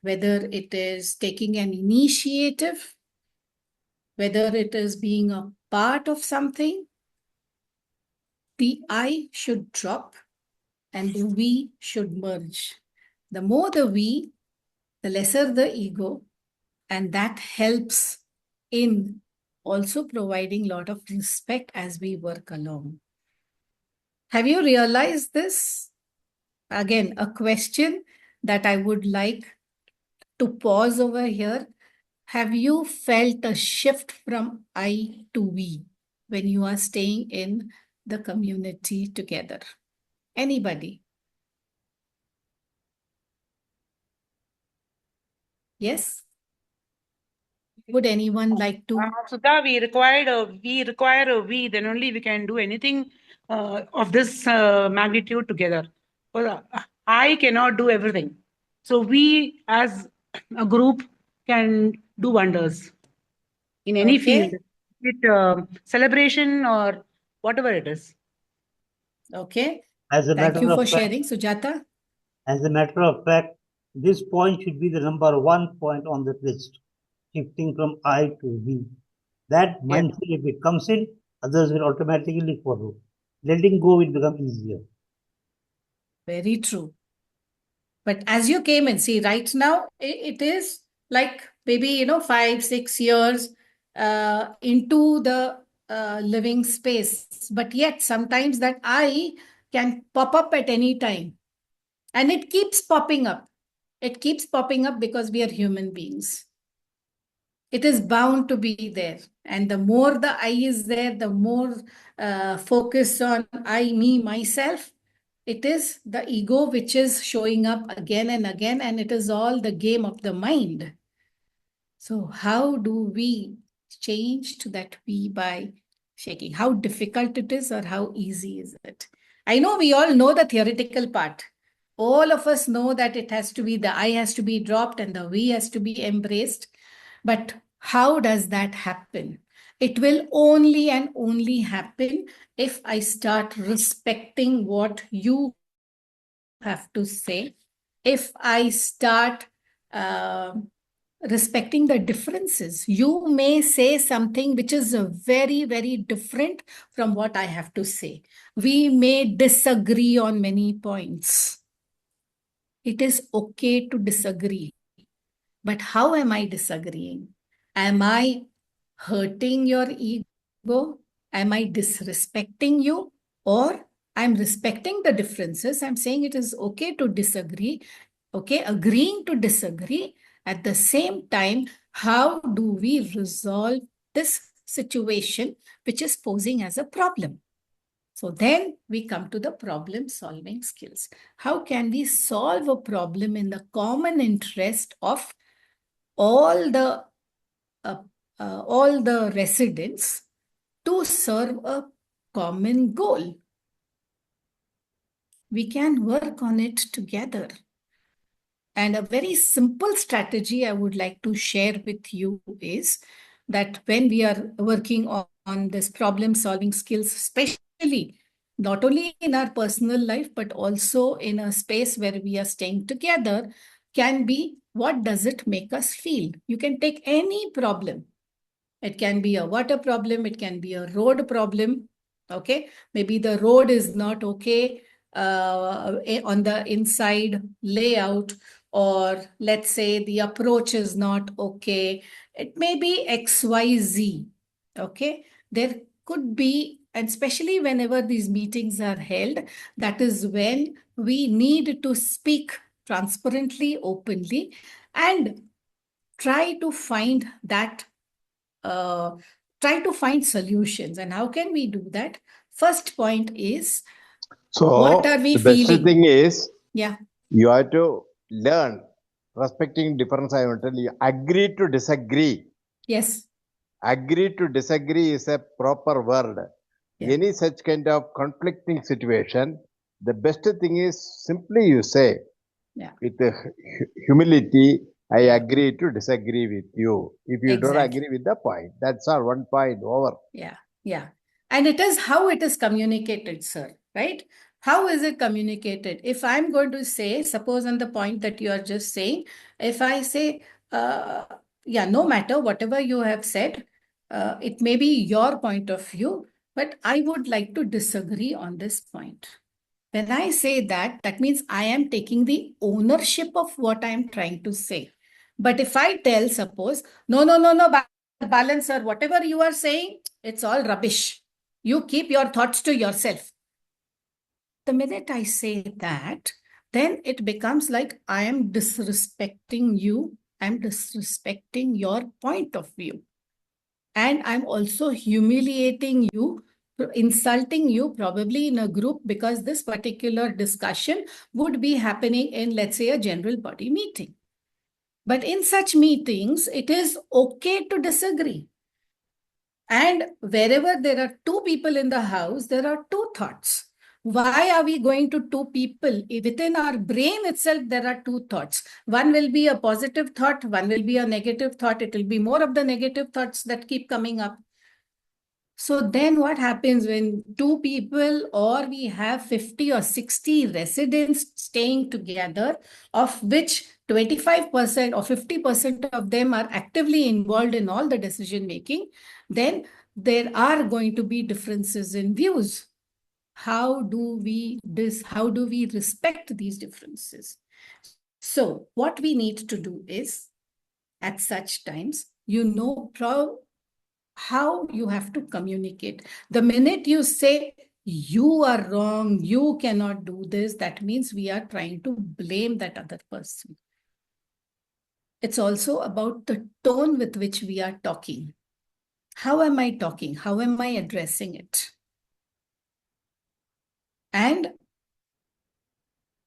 whether it is taking an initiative, whether it is being a part of something, the I should drop and the we should merge. The more the we, the lesser the ego, and that helps in also providing a lot of respect as we work along. Have you realized this? Again, a question that I would like to pause over here. Have you felt a shift from I to we when you are staying in the community together? Anybody? Yes? Would anyone like to? Sudha, we require a we, then only we can do anything of this magnitude together. Well, I cannot do everything. So we as a group can do wonders in any field, be it celebration or whatever it is. Okay. As a Thank matter you of for fact, sharing, Sujata. As a matter of fact, this point should be the number 1 point on the list, shifting from I to we. That mindset, if it comes in, others will automatically follow. Letting go will become easier. Very true. But as you came in, see, right now, it is like maybe, 5, 6 years into the living space. But yet, sometimes that I can pop up at any time. And it keeps popping up. It keeps popping up because we are human beings. It is bound to be there. And the more the I is there, the more focus on I, me, myself. It is the ego which is showing up again and again, and it is all the game of the mind. So how do we change to that we by shaking? How difficult it is or how easy is it? I know we all know the theoretical part. All of us know that it has to be, the I has to be dropped and the we has to be embraced. But how does that happen? It will only and only happen if I start respecting what you have to say. If I start respecting the differences. You may say something which is very, very different from what I have to say. We may disagree on many points. It is okay to disagree. But how am I disagreeing? Am I hurting your ego? Am I disrespecting you? Or I'm respecting the differences. I'm saying it is okay to disagree. Okay, agreeing to disagree. At the same time, how do we resolve this situation which is posing as a problem? So then we come to the problem-solving skills. How can we solve a problem in the common interest of all the residents to serve a common goal? We can work on it together. And a very simple strategy I would like to share with you is that when we are working on this problem-solving skills, especially not only in our personal life, but also in a space where we are staying together, can be, what does it make us feel? You can take any problem. It can be a water problem. It can be a road problem. Okay. Maybe the road is not okay on the inside layout, or let's say the approach is not okay. It may be XYZ. Okay. There could be, and especially whenever these meetings are held, that is when we need to speak transparently, openly, and try to find that try to find solutions. And how can we do that? First point is, what are we the best feeling? thing is, Yeah, you have to learn respecting difference. I want to tell you, agree to disagree. yes, Agree to disagree is a proper word. Yeah. Any such kind of conflicting situation, the best thing is simply you say, Yeah. with humility, I agree to disagree with you. If you don't Exactly. agree with the point, that's all, one point over. Yeah, yeah. And it is how it is communicated, sir, right? How is it communicated? If I'm going to say, suppose on the point that you are just saying, if I say, yeah, no matter whatever you have said, it may be your point of view, but I would like to disagree on this point. When I say that, that means I am taking the ownership of what I am trying to say. But if I tell, suppose, no, Balance, sir, whatever you are saying, it's all rubbish. You keep your thoughts to yourself. The minute I say that, then it becomes like I am disrespecting you. I'm disrespecting your point of view. And I'm also humiliating you, insulting you probably in a group, because this particular discussion would be happening in, let's say, a general body meeting. But in such meetings, it is okay to disagree. And wherever there are two people in the house, there are two thoughts. Why are we going to two people? Within our brain itself, there are two thoughts. One will be a positive thought, one will be a negative thought. It will be more of the negative thoughts that keep coming up. So then what happens when two people, or we have 50 or 60 residents staying together, of which 25% or 50% of them are actively involved in all the decision making, then there are going to be differences in views. How do we respect these differences? So what we need to do is, at such times, how you have to communicate. The minute you say, you are wrong, you cannot do this, that means we are trying to blame that other person. It's also about the tone with which we are talking. How am I talking? How am I addressing it? And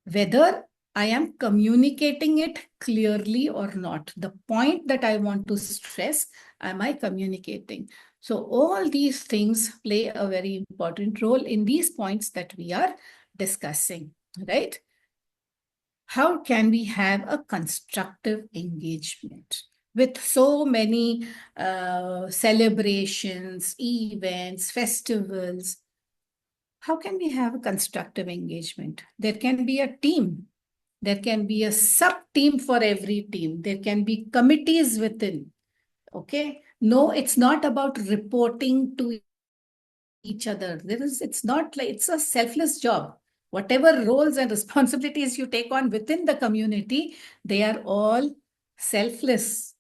whether I am communicating it clearly or not. The point that I want to stress, am I communicating? So all these things play a very important role in these points that we are discussing, right? How can we have a constructive engagement? With so many celebrations, events, festivals, how can we have a constructive engagement? There can be a team. There can be a sub-team for every team. There can be committees within. Okay? No, it's not about reporting to each other. It's not like it's a selfless job. Whatever roles and responsibilities you take on within the community, they are all selfless.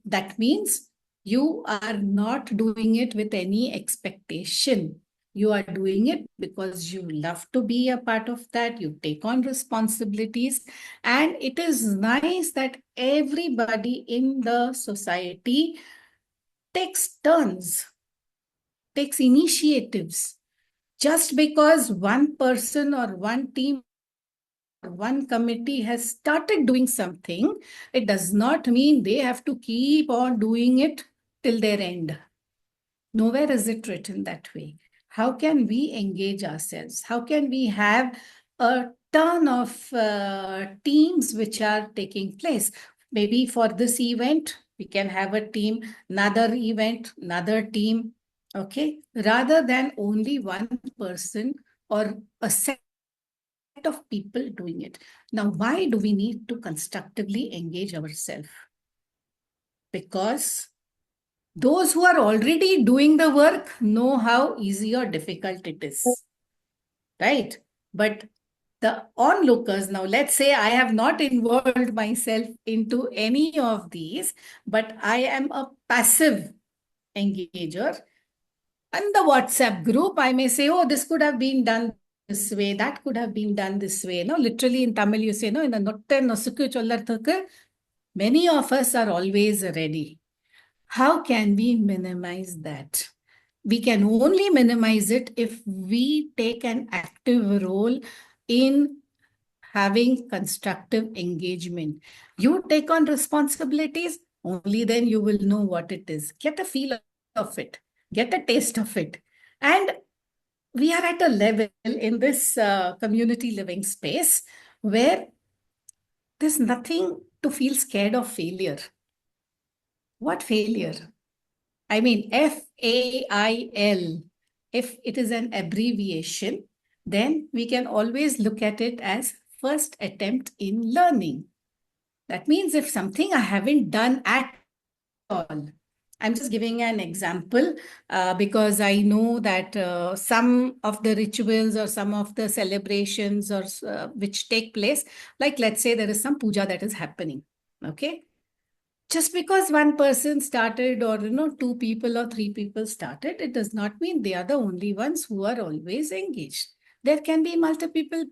That means you are not doing it with any expectation. You are doing it because you love to be a part of that. You take on responsibilities. And it is nice that everybody in the society takes turns, takes initiatives. Just because one person or one team or one committee has started doing something, it does not mean they have to keep on doing it till their end. Nowhere is it written that way. How can we engage ourselves? How can we have a ton of teams which are taking place? Maybe for this event, we can have a team, another event, another team, okay? Rather than only one person or a set of people doing it. Now, why do we need to constructively engage ourselves? Because those who are already doing the work know how easy or difficult it is, right? But the onlookers, now let's say I have not involved myself into any of these, but I am a passive engager. In the WhatsApp group, I may say, oh, this could have been done this way, that could have been done this way. No, literally in Tamil, you say, no, in the notte nosuku chollarthukku, many of us are always ready. How can we minimize that? We can only minimize it if we take an active role in having constructive engagement. You take on responsibilities, only then you will know what it is. Get a feel of it, get a taste of it. And we are at a level in this community living space where there's nothing to feel scared of failure. What failure? I mean, FAIL. If it is an abbreviation, then we can always look at it as first attempt in learning. That means if something I haven't done at all, I'm just giving an example because I know that some of the rituals or some of the celebrations or which take place, like let's say there is some puja that is happening, okay? Just because one person started or two people or three people started, it does not mean they are the only ones who are always engaged. There can be multiple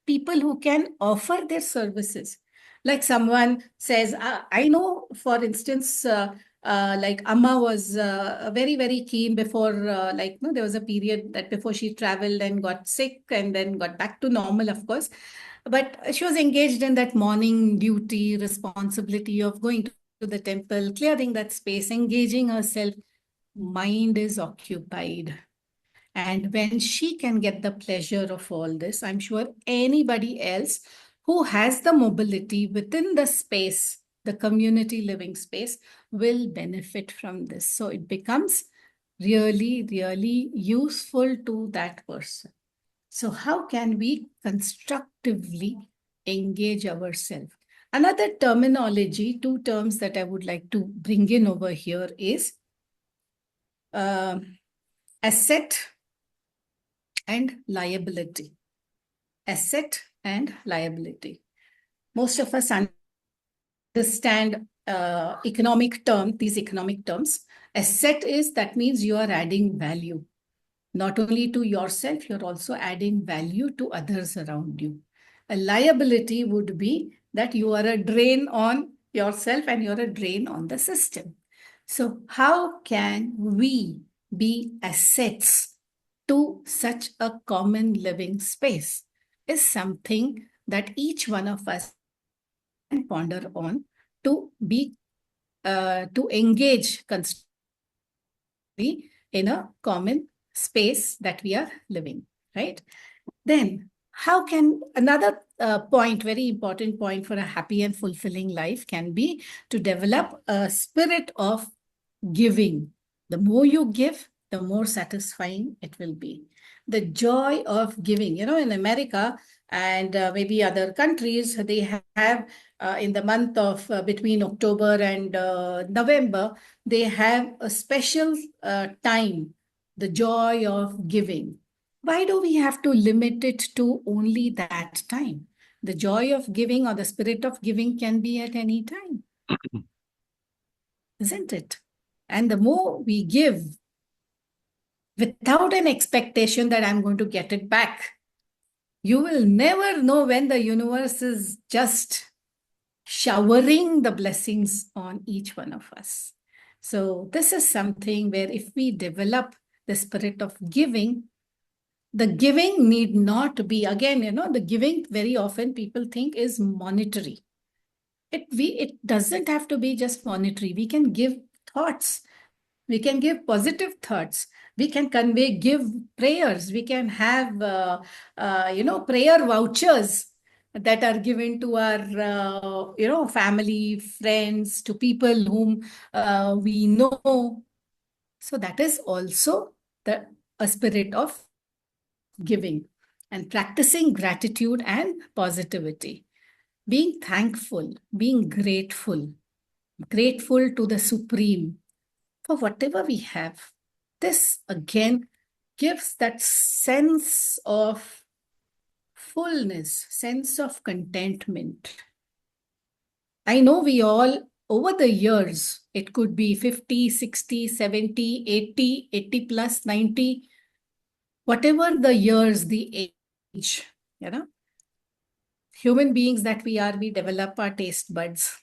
people who can offer their services. Like someone says, I know, for instance, like Amma was very, very keen before, there was a period that before she traveled and got sick and then got back to normal, of course. But she was engaged in that morning duty, responsibility of going to the temple, clearing that space, engaging herself. Mind is occupied. And when she can get the pleasure of all this, I'm sure anybody else who has the mobility within the space, the community living space, will benefit from this. So it becomes really, really useful to that person. So how can we constructively engage ourselves? Another terminology, two terms that I would like to bring in over here is asset and liability. Asset and liability. Most of us understand these economic terms. Asset is, that means you are adding value. Not only to yourself, you're also adding value to others around you. A liability would be that you are a drain on yourself and you're a drain on the system. So how can we be assets to such a common living space is something that each one of us can ponder on to be to engage constructively in a common space that we are living, right? Then how can another point, very important point for a happy and fulfilling life can be to develop a spirit of giving. The more you give, the more satisfying it will be. The joy of giving, in America and maybe other countries, they have in the month of between October and November, they have a special time, the joy of giving. Why do we have to limit it to only that time? The joy of giving or the spirit of giving can be at any time, isn't it? And the more we give without an expectation that I'm going to get it back, you will never know when the universe is just showering the blessings on each one of us. So this is something where if we develop the spirit of giving, the giving need not be, again, the giving very often people think is monetary. It doesn't have to be just monetary. We can give thoughts. We can give positive thoughts. We can give prayers. We can have, prayer vouchers that are given to our, family, friends, to people whom we know. So that is also a spirit of giving and practicing gratitude and positivity. Being thankful, being grateful to the Supreme for whatever we have. This again gives that sense of fullness, sense of contentment. I know we all, over the years, it could be 50, 60, 70, 80, 80 plus, 90, whatever the years, the age, human beings that we are, we develop our taste buds.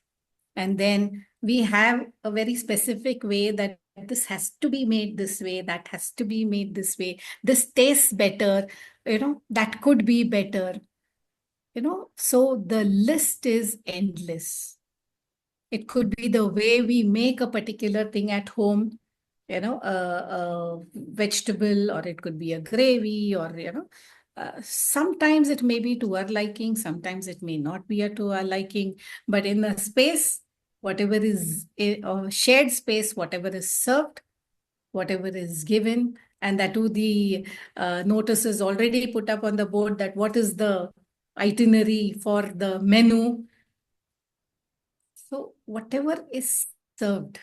And then we have a very specific way that this has to be made this way, that has to be made this way. This tastes better, that could be better, So the list is endless. It could be the way we make a particular thing at home, a vegetable, or it could be a gravy, or, sometimes it may be to our liking, sometimes it may not be to our liking, but in a space, whatever is a shared space, whatever is served, whatever is given, and that too the notice is already put up on the board that what is the itinerary for the menu. So whatever is served,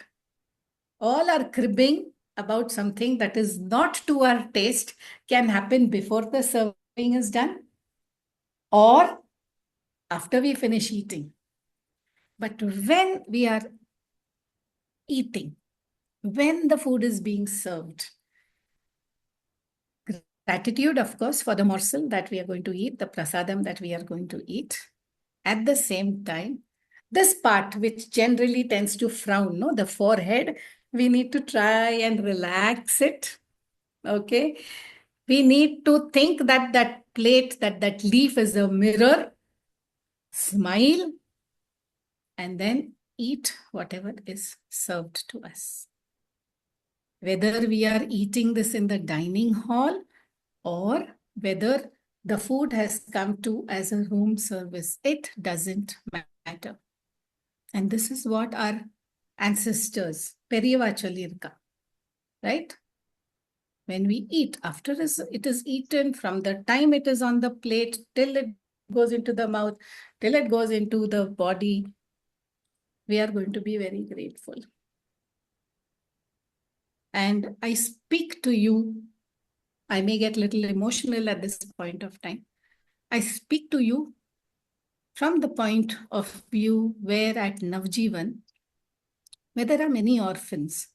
all our cribbing about something that is not to our taste can happen before the serving is done or after we finish eating. But when we are eating, when the food is being served, gratitude, of course, for the morsel that we are going to eat, the prasadam that we are going to eat. At the same time, this part, which generally tends to frown, the forehead, we need to try and relax it, okay? We need to think that that plate, that leaf is a mirror, smile, and then eat whatever is served to us. Whether we are eating this in the dining hall or whether the food has come to as a room service, it doesn't matter. And this is what our ancestors, Periyava Cholirka, right? When we eat, after it is eaten, from the time it is on the plate till it goes into the mouth, till it goes into the body, we are going to be very grateful. And I speak to you, I may get a little emotional at this point of time. I speak to you from the point of view where at Navjivan, where there are many orphans,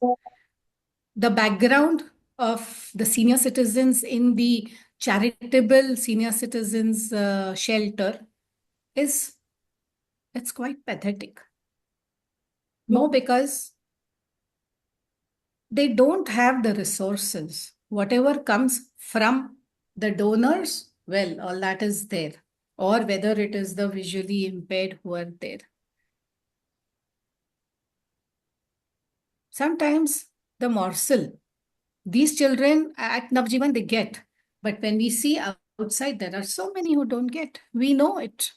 the background of the senior citizens in the charitable senior citizens shelter it's quite pathetic. No, because they don't have the resources. Whatever comes from the donors, well, all that is there. Or whether it is the visually impaired who are there. Sometimes the morsel, these children at Navjivan, they get. But when we see outside, there are so many who don't get. We know it.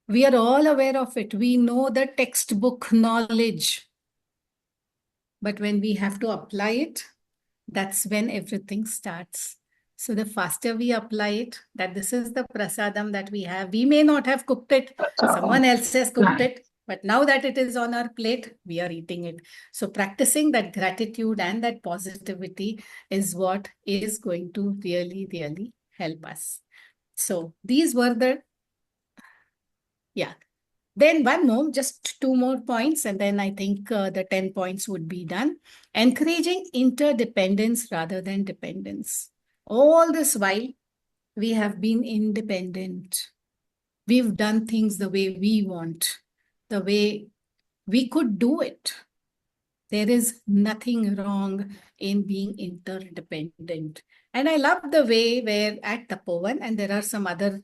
We are all aware of it. We know the textbook knowledge. But when we have to apply it, that's when everything starts. So the faster we apply it, that this is the prasadam that we have. We may not have cooked it. Someone else has cooked it. But now that it is on our plate, we are eating it. So practicing that gratitude and that positivity is what is going to really, really help us. So these were the, yeah. Then one more, just 2 more points, and then I think the 10 points would be done. Encouraging interdependence rather than dependence. All this while, we have been independent. We've done things the way we want, the way we could do it. There is nothing wrong in being interdependent. And I love the way where at Tapovan, and there are some other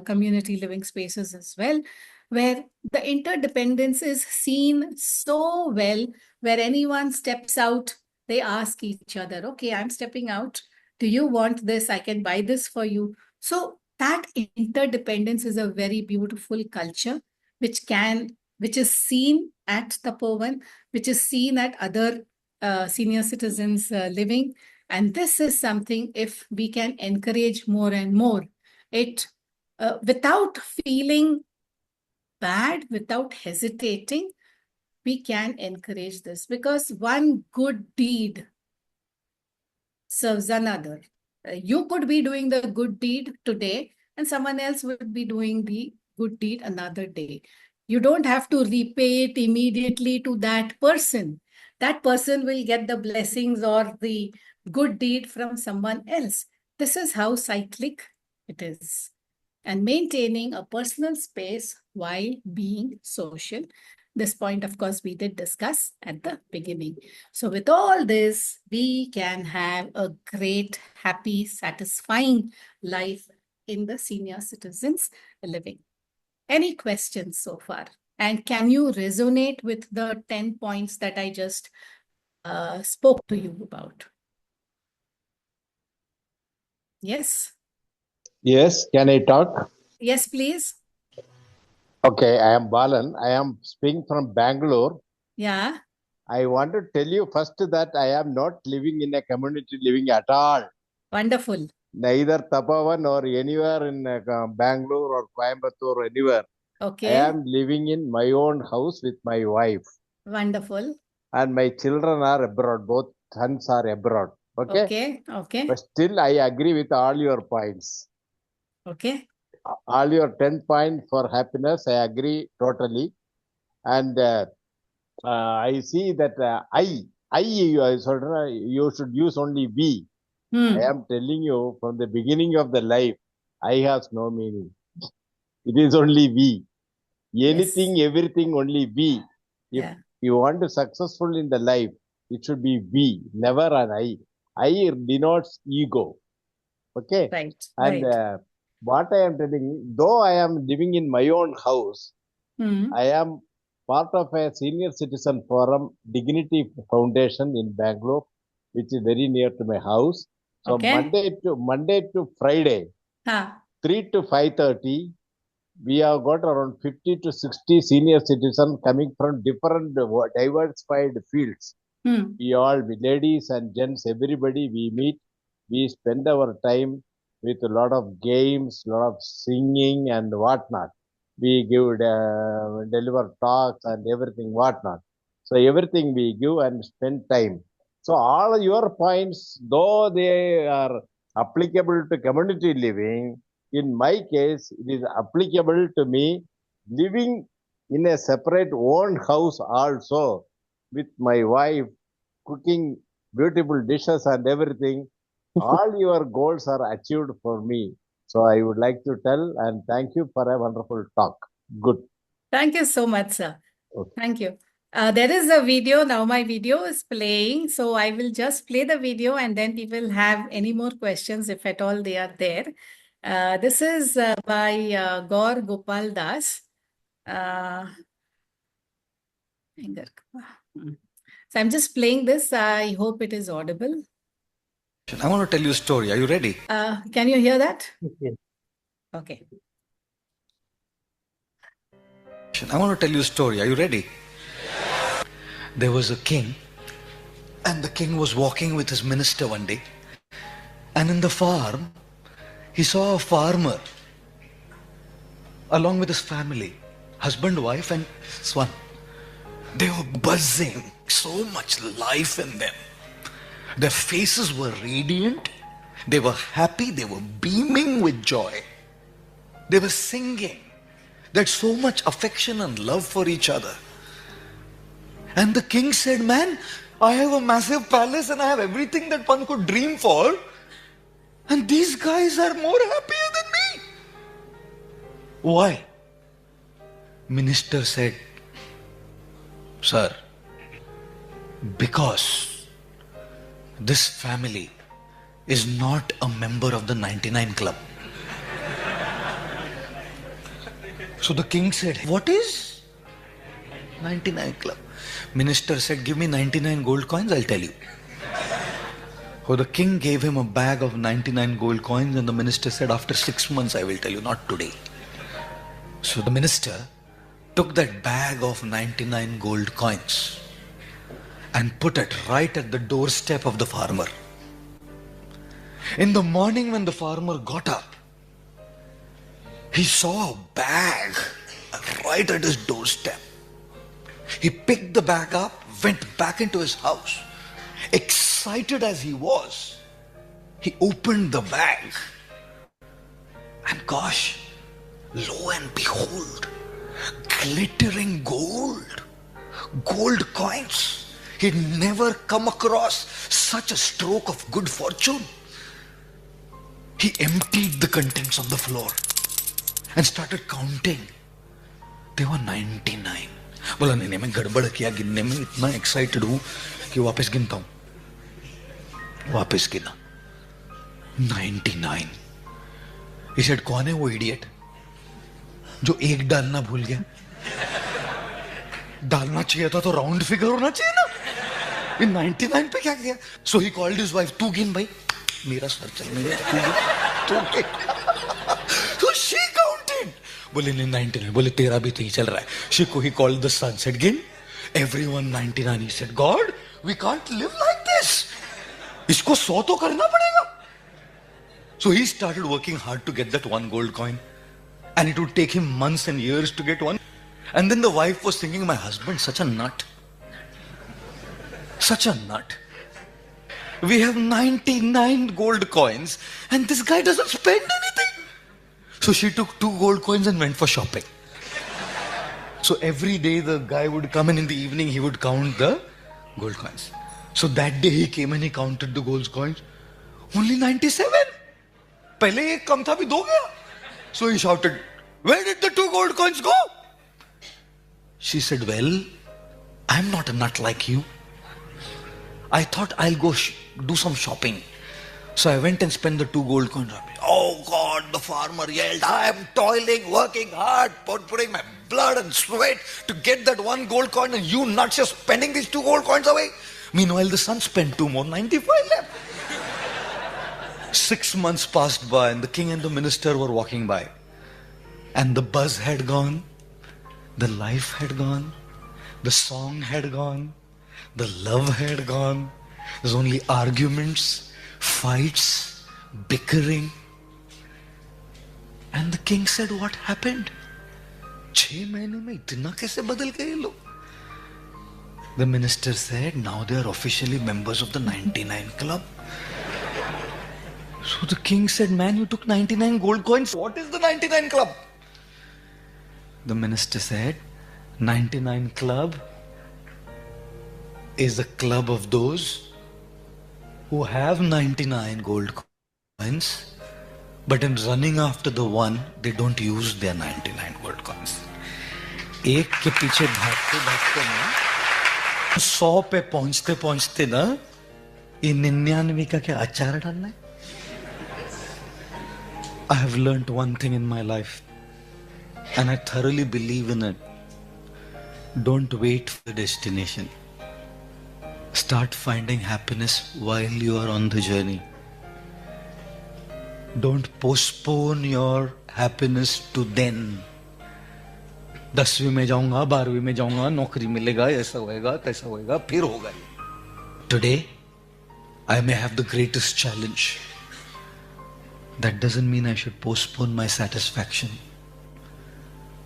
community living spaces as well, where the interdependence is seen so well, where anyone steps out, they ask each other, okay, I'm stepping out. Do you want this? I can buy this for you. So that interdependence is a very beautiful culture, which is seen at Tapovan, which is seen at other senior citizens living. And this is something, if we can encourage more and more, it without feeling bad, without hesitating, we can encourage this, because one good deed serves another. You could be doing the good deed today, and someone else would be doing the good deed another day. You don't have to repay it immediately to that person. That person will get the blessings or the good deed from someone else. This is how cyclic it is. And maintaining a personal space while being social. This point, of course, we did discuss at the beginning. So with all this, we can have a great, happy, satisfying life in the senior citizens living. Any questions so far? And can you resonate with the 10 points that I just spoke to you about? Yes? Yes, can I talk? Yes, please. Okay, I am Balan. I am speaking from Bangalore. Yeah. I want to tell you first that I am not living in a community living at all. Wonderful. Neither Tapavan or anywhere in Bangalore or Coimbatore or anywhere. Okay. I am living in my own house with my wife. Wonderful. And my children are abroad. Both sons are abroad. Okay? Okay. Okay. But still, I agree with all your points. Okay. All your 10 points for happiness, I agree totally. And I see that you should use only we. I am telling you from the beginning of the life, I has no meaning. It is only we. Anything, everything, only we. If you want to successful in the life, it should be we, never an I. I denotes ego. Okay? Right. And what I am telling, though I am living in my own house, I am part of a senior citizen forum Dignity Foundation in Bangalore, which is very near to my house. So Monday to Friday, 3 to 5:30, we have got around 50 to 60 senior citizens coming from different diversified fields. We all, ladies and gents, everybody, we meet. We spend our time with a lot of games, a lot of singing and whatnot. We deliver talks and everything whatnot. So everything we give and spend time. So all your points, though they are applicable to community living, in my case, it is applicable to me living in a separate own house also with my wife, cooking beautiful dishes and everything. All your goals are achieved for me. So I would like to tell and thank you for a wonderful talk. Good. Thank you so much, sir. Okay. Thank you. There is a video. Now my video is playing. So I will just play the video and then we will have any more questions if at all they are there. This is by Gaur Gopal Das. So I'm just playing this. I hope it is audible. I want to tell you a story. Are you ready? Can you hear that? Yes. Okay. I want to tell you a story. Are you ready? There was a king, and the king was walking with his minister one day, and in the farm, he saw a farmer along with his family, husband, wife, and son. They were buzzing, so much life in them. Their faces were radiant, they were happy, they were beaming with joy. They were singing. They had so much affection and love for each other. And the king said, man, I have a massive palace and I have everything that one could dream for. And these guys are more happier than me. Why? Minister said, sir, because this family is not a member of the 99 Club. So the king said, what is 99 Club? Minister said, give me 99 gold coins, I'll tell you. So the king gave him a bag of 99 gold coins and the minister said, after 6 months I will tell you, not today. So the minister took that bag of 99 gold coins and put it right at the doorstep of the farmer. In the morning when the farmer got up, he saw a bag right at his doorstep. He picked the bag up, went back into his house. Excited as he was, he opened the bag. And gosh, lo and behold, glittering gold coins. He'd never come across such a stroke of good fortune. He emptied the contents on the floor and started counting. They were 99. बोला नहीं मैं गड़बड़ किया गिनने में, इतना excited हूं कि वापस गिनता हूं. वापस गिना 99. He said, कौन है वो इडियट जो एक डालना भूल गया? डालना चाहिए था तो राउंड फिगर होना चाहिए ना. इन 99 पे क्या किया? So he called his wife, तू गिन भाई, मेरा सर चल मेरे, तू गिन. So she counted. बोले नहीं 99. बोले तेरा भी तो ही चल रहा है. He called the son, said गिन. Everyone 99. He said, God, we can't live like this. इसको 100 तो करना पड़ेगा. So he started working hard to get that one gold coin. And it would take him months and years to get one. And then the wife was thinking, my husband, such a nut. Such a nut. We have 99 gold coins and this guy doesn't spend anything. So she took 2 gold coins and went for shopping. So every day the guy would come in the evening, he would count the gold coins. So that day he came and he counted the gold coins. Only 97. पहले एक कम था, अभी 2 गया. So he shouted, where did the 2 gold coins go? She said, well, I'm not a nut like you. I thought I'll go do some shopping. So I went and spent the 2 gold coins. Oh God, the farmer yelled, I am toiling, working hard, putting my blood and sweat to get that 1 gold coin, and you nuts are spending these 2 gold coins away. Meanwhile, the son spent 2 more, 95 left. 6 months passed by and the king and the minister were walking by. And the buzz had gone, the life had gone, the song had gone, the love had gone. There's only arguments, fights, bickering. And the king said, what happened? 6 महीने में इतना कैसे बदल गए लोग? The minister said, now they are officially members of the 99 Club. So the king said, man, you took 99 gold coins. What is the 99 Club? The minister said, 99 Club is a club of those who have 99 gold coins, but in running after the one, they don't use their 99 gold coins. एक के पीछे भागते भागते ना 100 पे पहुंचते पहुंचते ना ये 99 का क्या अचार डालना है? I have learnt one thing in my life and I thoroughly believe in it. Don't wait for the destination. Start finding happiness while you are on the journey. Don't postpone your happiness to then. 10वीं में जाऊंगा, 12वीं में जाऊंगा, नौकरी मिलेगा, ऐसा होएगा, तैसा होएगा, फिर होगा. Today, I may have the greatest challenge. That doesn't mean I should postpone my satisfaction.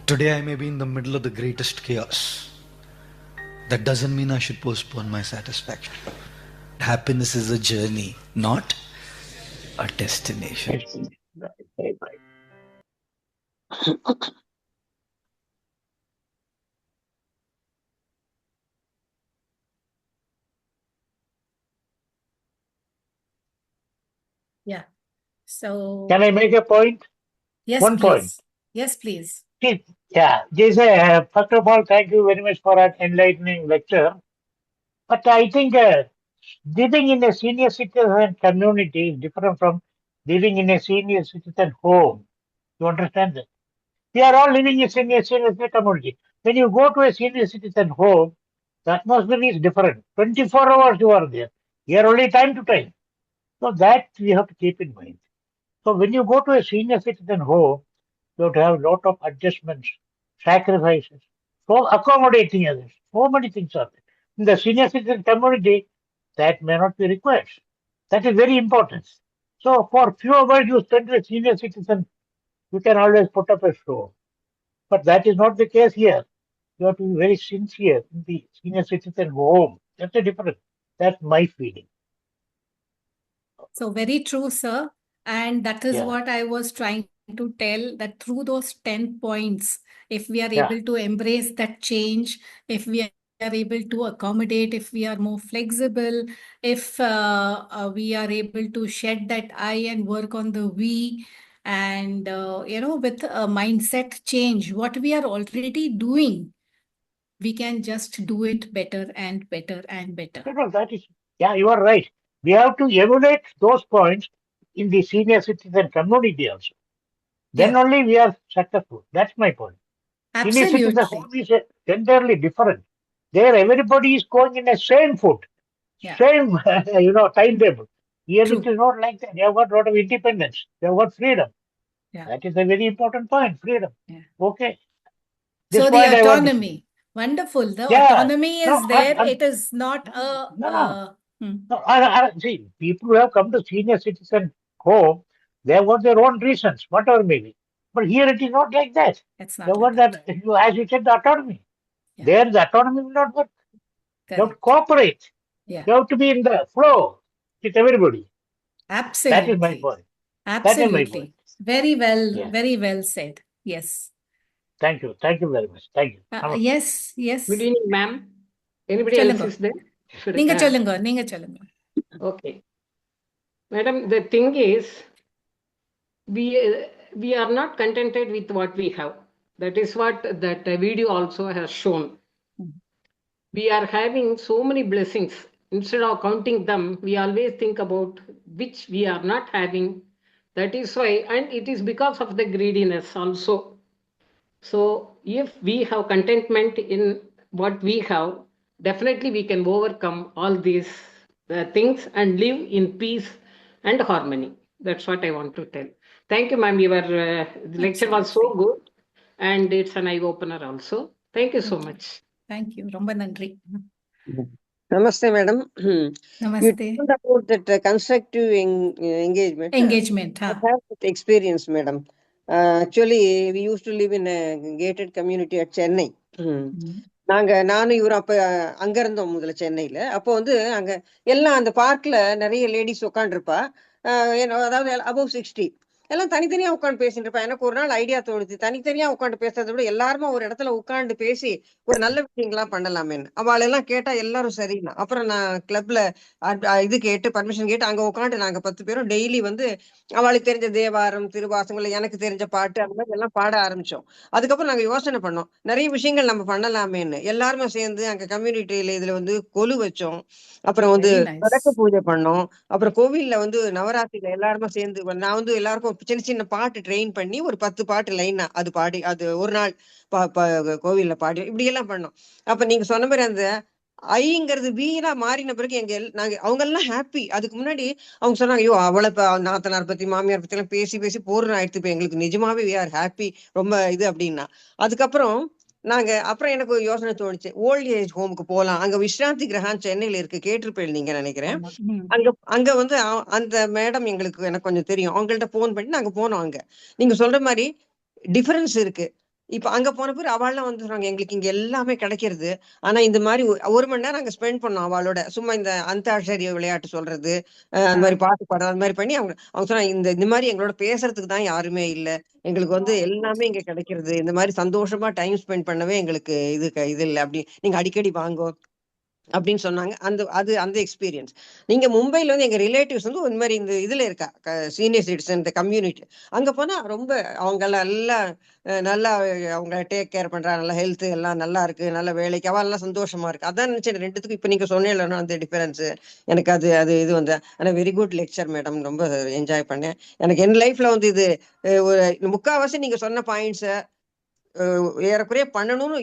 Today I may be in the middle of the greatest chaos. That doesn't mean I should postpone my satisfaction. Happiness is a journey, not a destination. Yeah. So Can I make a point? yes, One please. point. Yes, please. Yeah, Jason, first of all, thank you very much for an enlightening lecture. But I think living in a senior citizen community is different from living in a senior citizen home. You understand that? We are all living in a senior citizen community. When you go to a senior citizen home, the atmosphere is different. 24 hours you are there. You are only time to time. So that we have to keep in mind. So when you go to a senior citizen home, you have to have a lot of adjustments, sacrifices, so accommodating others. So many things are there. In the senior citizen community, that may not be required. That is very important. So for few hours you spend with senior citizen, you can always put up a show. But that is not the case here. You have to be very sincere in the senior citizen home. That's a difference. That's my feeling. So very true, sir. And that is Yeah. what I was trying to tell, that through those 10 points, if we are Yeah. able to embrace that change, if we are able to accommodate, if we are more flexible, if we are able to shed that I and work on the we, and with a mindset change, what we are already doing, we can just do it better and better and better. No, that is, yeah, you are right. We have to emulate those points in the senior citizen community also. Then only we are successful. That's my point. Senior citizen Absolutely. home is entirely different. There, everybody is going in the same foot, same timetable. Here it is not like that. You have got a lot of independence. You have got freedom. That is a very important point. Freedom. Okay. This So point the I want to autonomy, wonderful. The Yeah. autonomy is No, there. It is not a. No. See, people who have come to senior citizen home, they have got their own reasons, whatever may be. But here it is not like that. It's They not have like got that, as you said, the autonomy. There, the autonomy will not work. You have to cooperate. Yeah. You have to be in the flow with everybody. Absolutely. That is my point. Absolutely. That is my point. Very well, Yeah. very well said. Yes. Thank you. Thank you very much. Thank you. Yes, yes. Good evening, ma'am. Anybody else is there? Ninga cholunga. Okay. Madam, the thing is, we are not contented with what we have. That is what that video also has shown. We are having so many blessings. Instead of counting them, we always think about which we are not having. That is why, and it is because of the greediness also. So if we have contentment in what we have, definitely we can overcome all these things and live in peace and harmony. That's what I want to tell. Thank you, ma'am. Your lecture was so good and it's an eye-opener also. Thank you so much. Thank you. Romba nandri. Namaste, madam. Namaste. You told about that constructive engagement. Engagement. I have that experience, madam. Actually, we used to live in a gated community at Chennai. நானும் இவரும் அப்ப அங்க இருந்தோம் முதல்ல சென்னையில. அப்போ வந்து அங்க எல்லாம் அந்த பார்க்ல நிறைய லேடிஸ் உட்காந்துருப்பா, அதாவது above 60. எல்லாம் தனித்தனியா உட்காந்து பேசிட்டு இருப்பேன். எனக்கு ஒரு நாள் ஐடியா தோணுச்சு, தனித்தனியா உட்காந்து பேசுறதை விட எல்லாருமே ஒரு இடத்துல உட்காந்து பேசி ஒரு நல்ல விஷயங்களா பண்ணலாமேன்னு. அவளெல்லாம் கேட்டா எல்லாரும் சரிண்ணா. அப்புறம் நான் கிளப்ல இது கேட்டு பர்மிஷன் கேட்டு அங்க உட்காந்து நாங்க 10 பேரும் டெய்லி வந்து அவளுக்கு தெரிஞ்ச தேவாரம், திருவாசகங்கள், எனக்கு தெரிஞ்ச பாட்டு, அந்த மாதிரி எல்லாம் பாட ஆரம்பிச்சோம். அதுக்கப்புறம் நாங்க யோசனை பண்ணோம், நிறைய விஷயங்கள் நம்ம பண்ணலாமேன்னு. எல்லாருமே சேர்ந்து அங்க கம்யூனிட்டியில இதுல வந்து கொலு வச்சோம். அப்புறம் வந்து தொடக்க பூஜை பண்ணோம். அப்புறம் கோவில்ல வந்து நவராத்திரியில எல்லாருமே சேர்ந்து நான் வந்து எல்லாருக்கும் சின்ன சின்ன பாட்டு ட்ரெயின் பண்ணி ஒரு 10 பாட்டு லைனா அது பாடி அது ஒரு நாள் கோவில்ல பாடி இப்படி எல்லாம் பண்ணோம். அப்ப நீங்க சொன்ன மாதிரி அந்த ஐங்கிறது வீரா மாறின பிறகு நாங்க அவங்க எல்லாம் ஹாப்பி. அதுக்கு முன்னாடி அவங்க சொன்னாங்க, ஐயோ அவளை நாத்தனார் பத்தி மாமியார் பத்தி எல்லாம் பேசி பேசி போர்னு ஆயிடுத்து, இப்ப எங்களுக்கு நிஜமாவே வி ஆர் ஹாப்பி ரொம்ப இது அப்படின்னா. அதுக்கப்புறம் அப்புறம் எனக்கு ஒரு யோசனை தோணுச்சு, ஓல்ட் ஏஜ் ஹோமுக்கு போகலாம். அங்க விஸ்ராந்தி கிரகம் சென்னையில இருக்கு, கேட்டிருப்பேன் நீங்க நினைக்கிறேன். அங்க வந்து அந்த மேடம் எனக்கு கொஞ்சம் தெரியும். அவங்கள்ட்ட போன் பண்ணி நாங்க போனோம். அங்க நீங்க சொல்ற மாதிரி டிஃபரன்ஸ் இருக்கு. இப்ப அங்க போன பிறகு அவள்லாம் வந்து சொன்னாங்க, எங்களுக்கு இங்க எல்லாமே கிடைக்கிறது. ஆனா இந்த மாதிரி 1 மணி நேரம் அங்க ஸ்பெண்ட் பண்ணோம் அவளோட. சும்மா இந்த அந்தாட்சரிய விளையாட்டு சொல்றது, அந்த மாதிரி பாட்டு பாடுறது, அந்த மாதிரி பண்ணி அவங்க சொன்னாங்க, இந்த மாதிரி எங்களோட பேசுறதுக்கு தான் யாருமே இல்ல, எங்களுக்கு வந்து எல்லாமே இங்க கிடைக்கிறது. இந்த மாதிரி சந்தோஷமா டைம் ஸ்பெண்ட் பண்ணவே எங்களுக்கு இது இல்லை, அப்படி நீங்க அடிக்கடி வாங்கோ அப்படின்னு சொன்னாங்க. அந்த எக்ஸ்பீரியன்ஸ். நீங்க மும்பைல வந்து எங்க ரிலேட்டிவ்ஸ் வந்து இந்த மாதிரி இந்த இதுல இருக்கா, சீனியர் சிட்டிசன் இந்த கம்யூனிட்டி. அங்க போனா ரொம்ப அவங்க நல்லா அவங்க டேக் கேர் பண்றா, நல்லா ஹெல்த் எல்லாம் நல்லா இருக்கு, நல்ல வேலைக்கு அவ எல்லாம் சந்தோஷமா இருக்கு. அதான் நினைச்சேன் ரெண்டுத்துக்கும். இப்ப நீங்க சொன்னேன் அந்த டிஃபரன்ஸ் எனக்கு அது இது வந்து ஆனா வெரி குட் லெக்சர் மேடம், ரொம்ப என்ஜாய் பண்ணேன். எனக்கு என் லைஃப்ல வந்து இது ஒரு முக்கால்வாசி நீங்க சொன்ன பாயிண்ட்ஸ் ஏறக்குறைய பண்ணணும்னு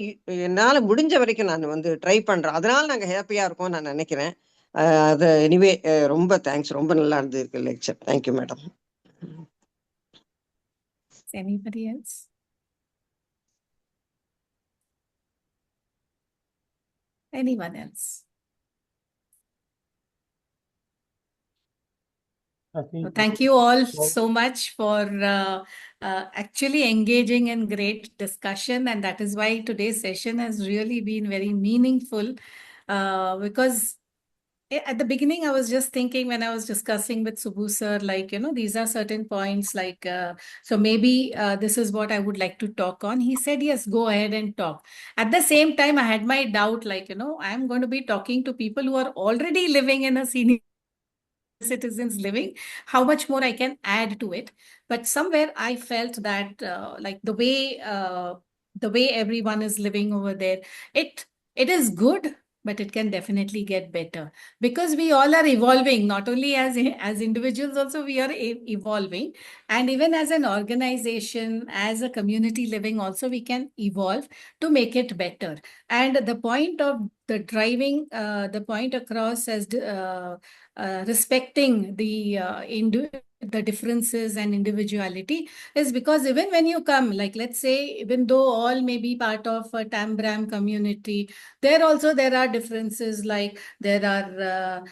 என்னால முடிஞ்ச வரைக்கும் நான் வந்து ட்ரை பண்றேன். அதனால நாங்க ஹாப்பியா இருக்கோம் நான் நினைக்கிறேன். அது எனிவே ரொம்ப தேங்க்ஸ், ரொம்ப நல்லா இருந்திருக்கு lecture. Thank you madam. Anybody else? Anyone else? Thank you all so much for actually engaging in great discussion, and that is why today's session has really been very meaningful, because at the beginning, I was just thinking when I was discussing with Subbu sir, like, these are certain points, like, so maybe this is what I would like to talk on. He said, yes, go ahead and talk. At the same time, I had my doubt, like, I'm going to be talking to people who are already living in a senior citizens living, how much more I can add to it. But somewhere I felt that like the way everyone is living over there, it is good, but it can definitely get better, because we all are evolving. Not only as individuals, also we are evolving, and even as an organization, as a community living, also we can evolve to make it better. And the point of the driving the point across as respecting the differences and individuality is because even when you come, like, let's say, even though all may be part of a Tambram community, there are differences. Like there are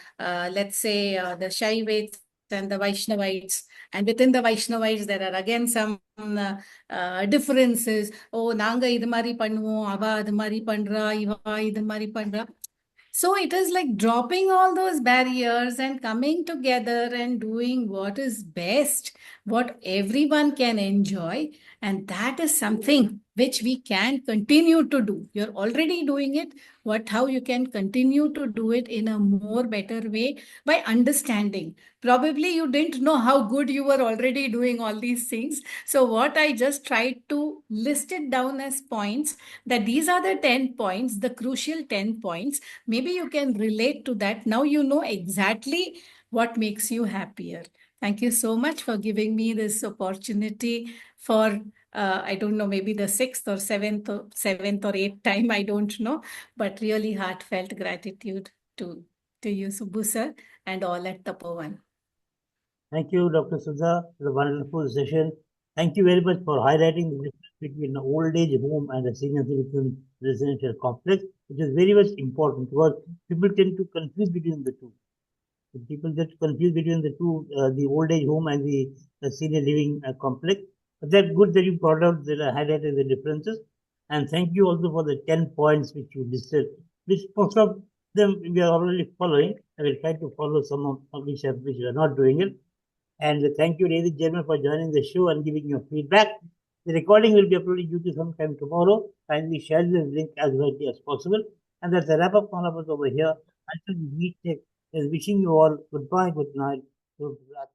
let's say the Shaivites and the Vaishnavites, and within the Vaishnavites there are again some differences. Oh, nanga idu mari pannuvom, ava adu mari pandra, iva idu mari pandra. So it is like dropping all those barriers and coming together and doing what is best, what everyone can enjoy. And that is something which we can continue to do. You're already doing it. How you can continue to do it in a more better way by understanding. Probably you didn't know how good you were already doing all these things. So what I just tried to list it down as points, that these are the 10 points, the crucial 10 points. Maybe you can relate to that. Now you know exactly what makes you happier. Thank you so much for giving me this opportunity for, I don't know, maybe the 6th or 7th or 8th time, I don't know, but really heartfelt gratitude to you, Subbu sir, and all at Tapovan. Thank you, Dr. Sudha, for the wonderful session. Thank you very much for highlighting the difference between an old age home and a senior citizen residential complex, which is very much important because people tend to confuse between the two. People get confused between the two, the old age home and the senior living complex. But that's good that you brought out highlighted the differences. And thank you also for the 10 points which you listed, which most of them we are already following. I will try to follow some of which we are not doing it. And thank you, ladies and gentlemen, for joining the show and giving your feedback. The recording will be uploaded YouTube sometime tomorrow. Kindly share this link as widely as possible. And that's a wrap up all of us over here. Until we meet next, is wishing you all goodbye, good night, good luck.